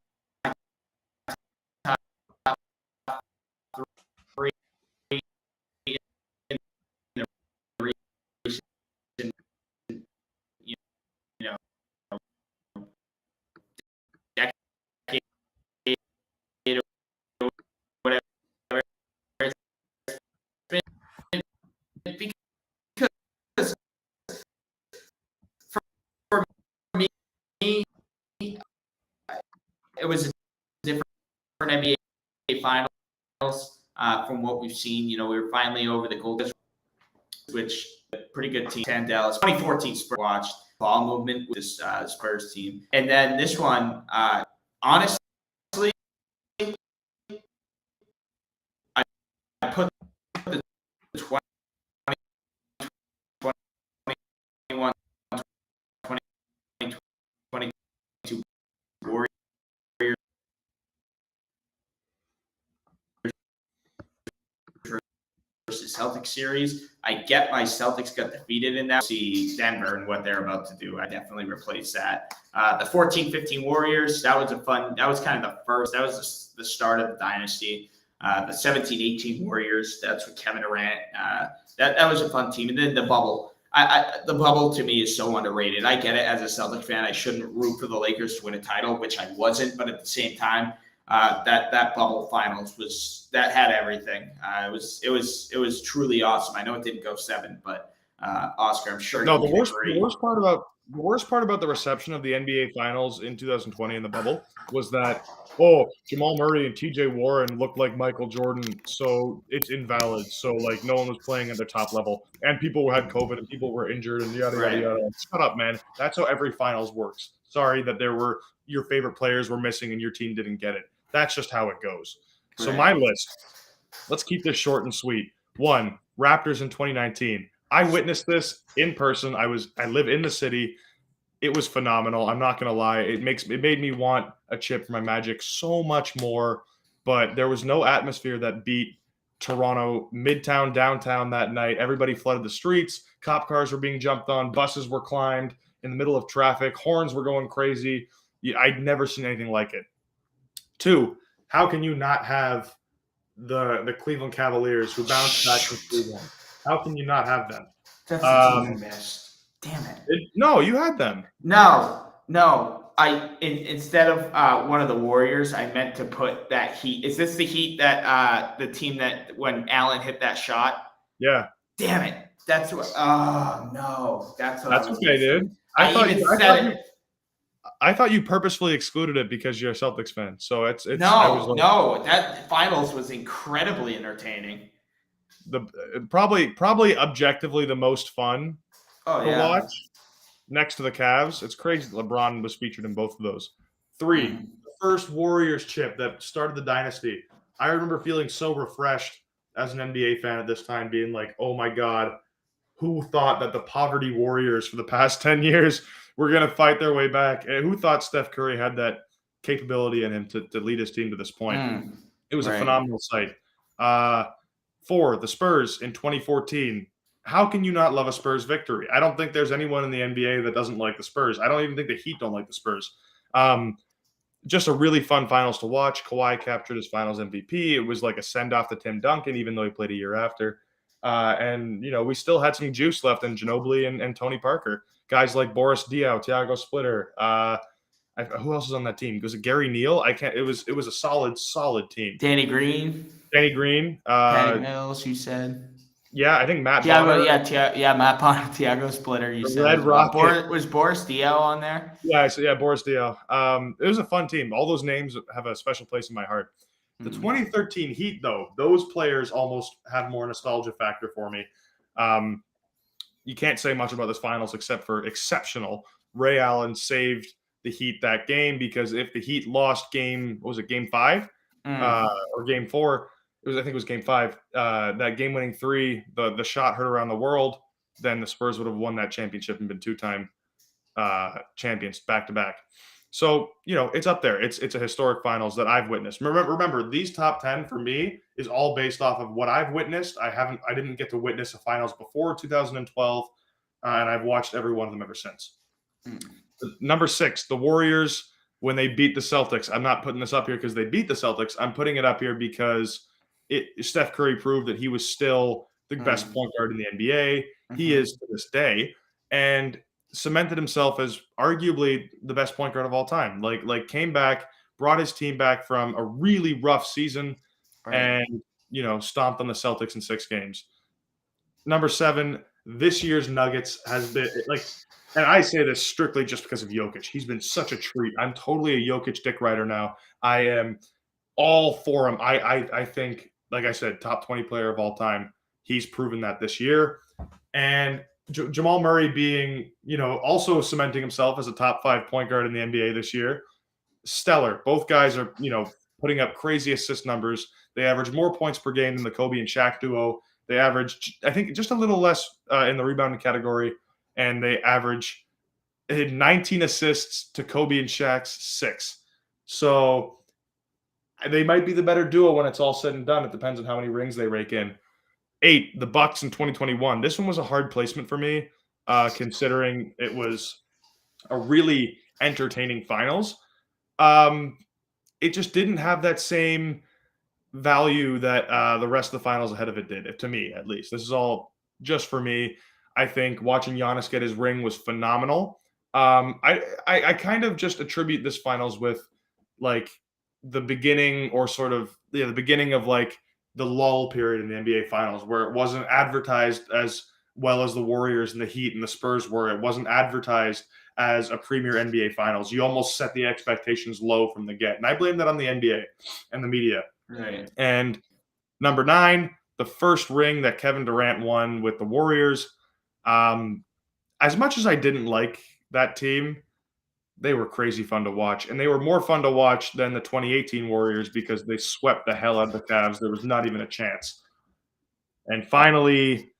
top 3? it was a different NBA Finals from what we've seen. We were finally over the Golden, which pretty good team. 10 Dallas. 2014 Spurs watched ball movement with this Spurs team, and then this one, honestly, I put the 2021 2022 Warriors versus Celtics series. I get my Celtics got defeated in that. See Denver and what they're about to do. I definitely replace that. The 14-15 Warriors, that was kind of the first, that was the start of the dynasty. The 17-18 Warriors, that's with Kevin Durant. That was a fun team. And then the bubble. The bubble to me is so underrated. I get it as a Celtics fan. I shouldn't root for the Lakers to win a title, which I wasn't. But at the same time, that bubble finals had everything. It was truly awesome. I know it didn't go 7, but Oscar, I'm sure. No, the worst part about the reception of the NBA Finals in 2020 in the bubble was that Jamal Murray and TJ Warren looked like Michael Jordan, so it's invalid. So like no one was playing at their top level, and people had COVID and people were injured and yada yada yada. Shut up, man. That's how every finals works. Sorry that your favorite players were missing and your team didn't get it. That's just how it goes. So my list. Let's keep this short and sweet. 1, Raptors in 2019. I witnessed this in person. I live in the city. It was phenomenal. I'm not gonna lie. It made me want a chip for my Magic so much more. But there was no atmosphere that beat Toronto Midtown downtown that night. Everybody flooded the streets. Cop cars were being jumped on. Buses were climbed in the middle of traffic. Horns were going crazy. I'd never seen anything like it. 2, how can you not have the Cleveland Cavaliers who bounced back from Cleveland? How can you not have them? That's the team I missed. Damn it. No, you had them. No. Instead of one of the Warriors, I meant to put that Heat. Is this the Heat that the team that when Allen hit that shot? Yeah. Damn it. That's what. Oh no. That's okay, dude. I thought you purposefully excluded it because you're a Celtics fan. So it's no. That finals was incredibly entertaining. Probably objectively the most fun to watch next to the Cavs. It's crazy that LeBron was featured in both of those. 3, the first Warriors chip that started the dynasty. I remember feeling so refreshed as an NBA fan at this time, being like, oh my God, who thought that the poverty Warriors for the past 10 years were going to fight their way back? And who thought Steph Curry had that capability in him to lead his team to this point? It was a phenomenal sight. 4, the Spurs in 2014. How can you not love a Spurs victory? I don't think there's anyone in the NBA that doesn't like the Spurs. I don't even think the Heat don't like the Spurs. Just a really fun finals to watch. Kawhi captured his finals MVP. It was like a send-off to Tim Duncan, even though he played a year after. And we still had some juice left in Ginobili and Tony Parker. Guys like Boris Diaw, Thiago Splitter. Who else was on that team? Was it Gary Neal? It was a solid team. Danny Green. Patty Mills, you said. Yeah, I think Matt Bonner. Matt Bonner, Thiago Splitter, you said. Red Rocket. Was Boris Diaw on there? Yeah, Boris Diaw. It was a fun team. All those names have a special place in my heart. The 2013 Heat, though, those players almost have more nostalgia factor for me. You can't say much about this finals except for exceptional. Ray Allen saved the Heat that game, because if the Heat lost game 5 or game 4, I think it was game 5, that game-winning 3, the shot heard around the world, then the Spurs would have won that championship and been 2-time champions back-to-back. So, it's up there. It's a historic finals that I've witnessed. Remember, these top 10 for me is all based off of what I've witnessed. I didn't get to witness a finals before 2012, and I've watched every one of them ever since. Number 6, the Warriors, when they beat the Celtics. I'm not putting this up here because they beat the Celtics. I'm putting it up here because Steph Curry proved that he was still the best point guard in the NBA. He is to this day, and cemented himself as arguably the best point guard of all time. Like came back, brought his team back from a really rough season, and stomped on the Celtics in 6 games. Number 7, this year's Nuggets has been like and I say this strictly just because of Jokic. He's been such a treat. I'm totally a Jokic dick rider now. I am all for him. I think, like I said, top 20 player of all time. He's proven that this year. And Jamal Murray being, also cementing himself as a top 5 point guard in the NBA this year. Stellar. Both guys are, putting up crazy assist numbers. They average more points per game than the Kobe and Shaq duo. They average, I think, just a little less in the rebounding category. And they hit 19 assists to Kobe and Shaq's 6. So they might be the better duo when it's all said and done. It depends on how many rings they rake in. 8, the Bucks in 2021. This one was a hard placement for me, considering it was a really entertaining finals. It just didn't have that same value that the rest of the finals ahead of it did, to me at least. This is all just for me. I think watching Giannis get his ring was phenomenal. I kind of just attribute this finals with like the beginning or sort of the beginning of like the lull period in the NBA finals where it wasn't advertised as well as the Warriors and the Heat and the Spurs were. It wasn't advertised as a premier NBA finals. You almost set the expectations low from the get. And I blame that on the NBA and the media. Right. And number 9, the first ring that Kevin Durant won with the Warriors. As much as I didn't like that team, they were crazy fun to watch. And they were more fun to watch than the 2018 Warriors because they swept the hell out of the Cavs. There was not even a chance. And finally,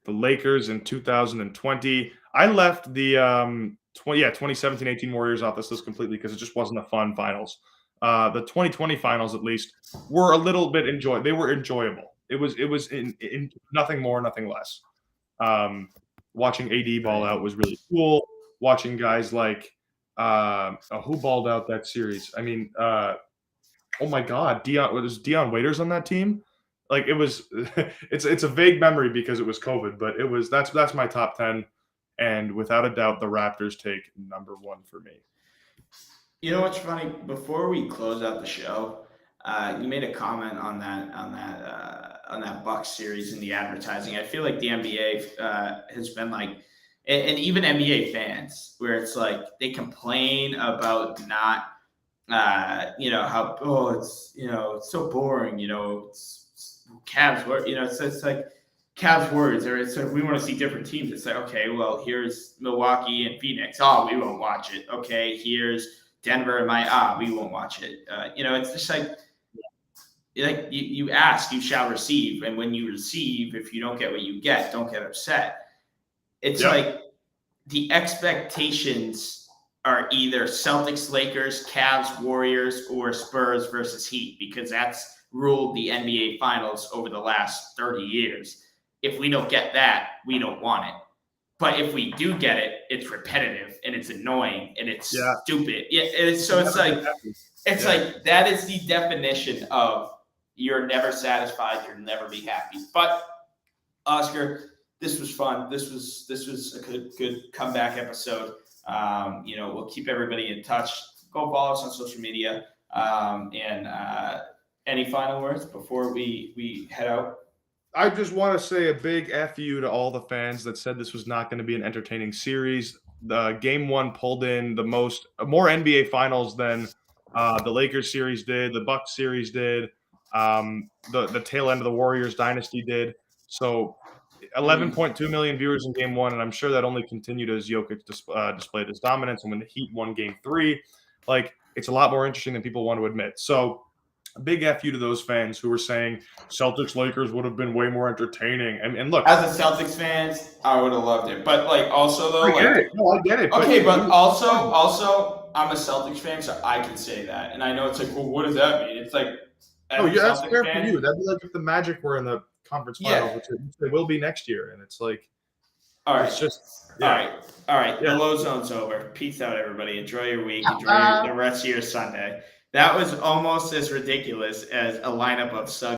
the Lakers in 2020. I left the 2017-18 Warriors off this list completely because it just wasn't a fun finals. The 2020 finals, at least, were a little bit They were enjoyable. It was in nothing more, nothing less. Watching AD ball out was really cool. Watching guys like who balled out that series? I mean, oh my God, was Dion Waiters on that team? Like it was, it's a vague memory because it was COVID, but that's my top 10, and without a doubt, the Raptors take number 1 for me. You know what's funny? Before we close out the show, you made a comment on that Bucks series and the advertising. I feel like the NBA has been like, and even NBA fans, where it's like they complain about not, how it's so boring. It's Cavs were, it's like Cavs words, or it's like we want to see different teams. It's like, okay, well, here's Milwaukee and Phoenix. Oh, we won't watch it. Okay, here's Denver and we won't watch it. It's just like you ask, you shall receive, and when you receive, if you don't get what you get, don't get upset. It's like the expectations are either Celtics, Lakers, Cavs, Warriors, or Spurs versus Heat, because that's ruled the NBA finals over the last 30 years. If we don't get that, we don't want it. But if we do get it, it's repetitive and it's annoying and it's stupid. It's like that is the definition of you're never satisfied, you'll never be happy. But Oscar, this was fun. This was a good comeback episode. We'll keep everybody in touch. Go follow us on social media. Any final words before we head out? I just want to say a big F you to all the fans that said this was not going to be an entertaining series. The Game 1 pulled in more NBA finals than the Lakers series did, the Bucks series did, the tail end of the Warriors dynasty did. So 11.2 million viewers in Game 1, and I'm sure that only continued as Jokic displayed his dominance. And when the Heat won Game 3, it's a lot more interesting than people want to admit. So a big F you to those fans who were saying Celtics Lakers would have been way more entertaining. And look, as a Celtics fans, I would have loved it. But also though, I get it. No, I get it. Okay, but also I'm a Celtics fan, so I can say that. And I know it's like, well, what does that mean? It's like, that's fair for you. That'd be like if the Magic were in the conference finals, which they will be next year. And it's like, all right, it's just all right. The low zone's over. Peace out, everybody. Enjoy your week. Enjoy the rest of your Sunday. That was almost as ridiculous as a lineup of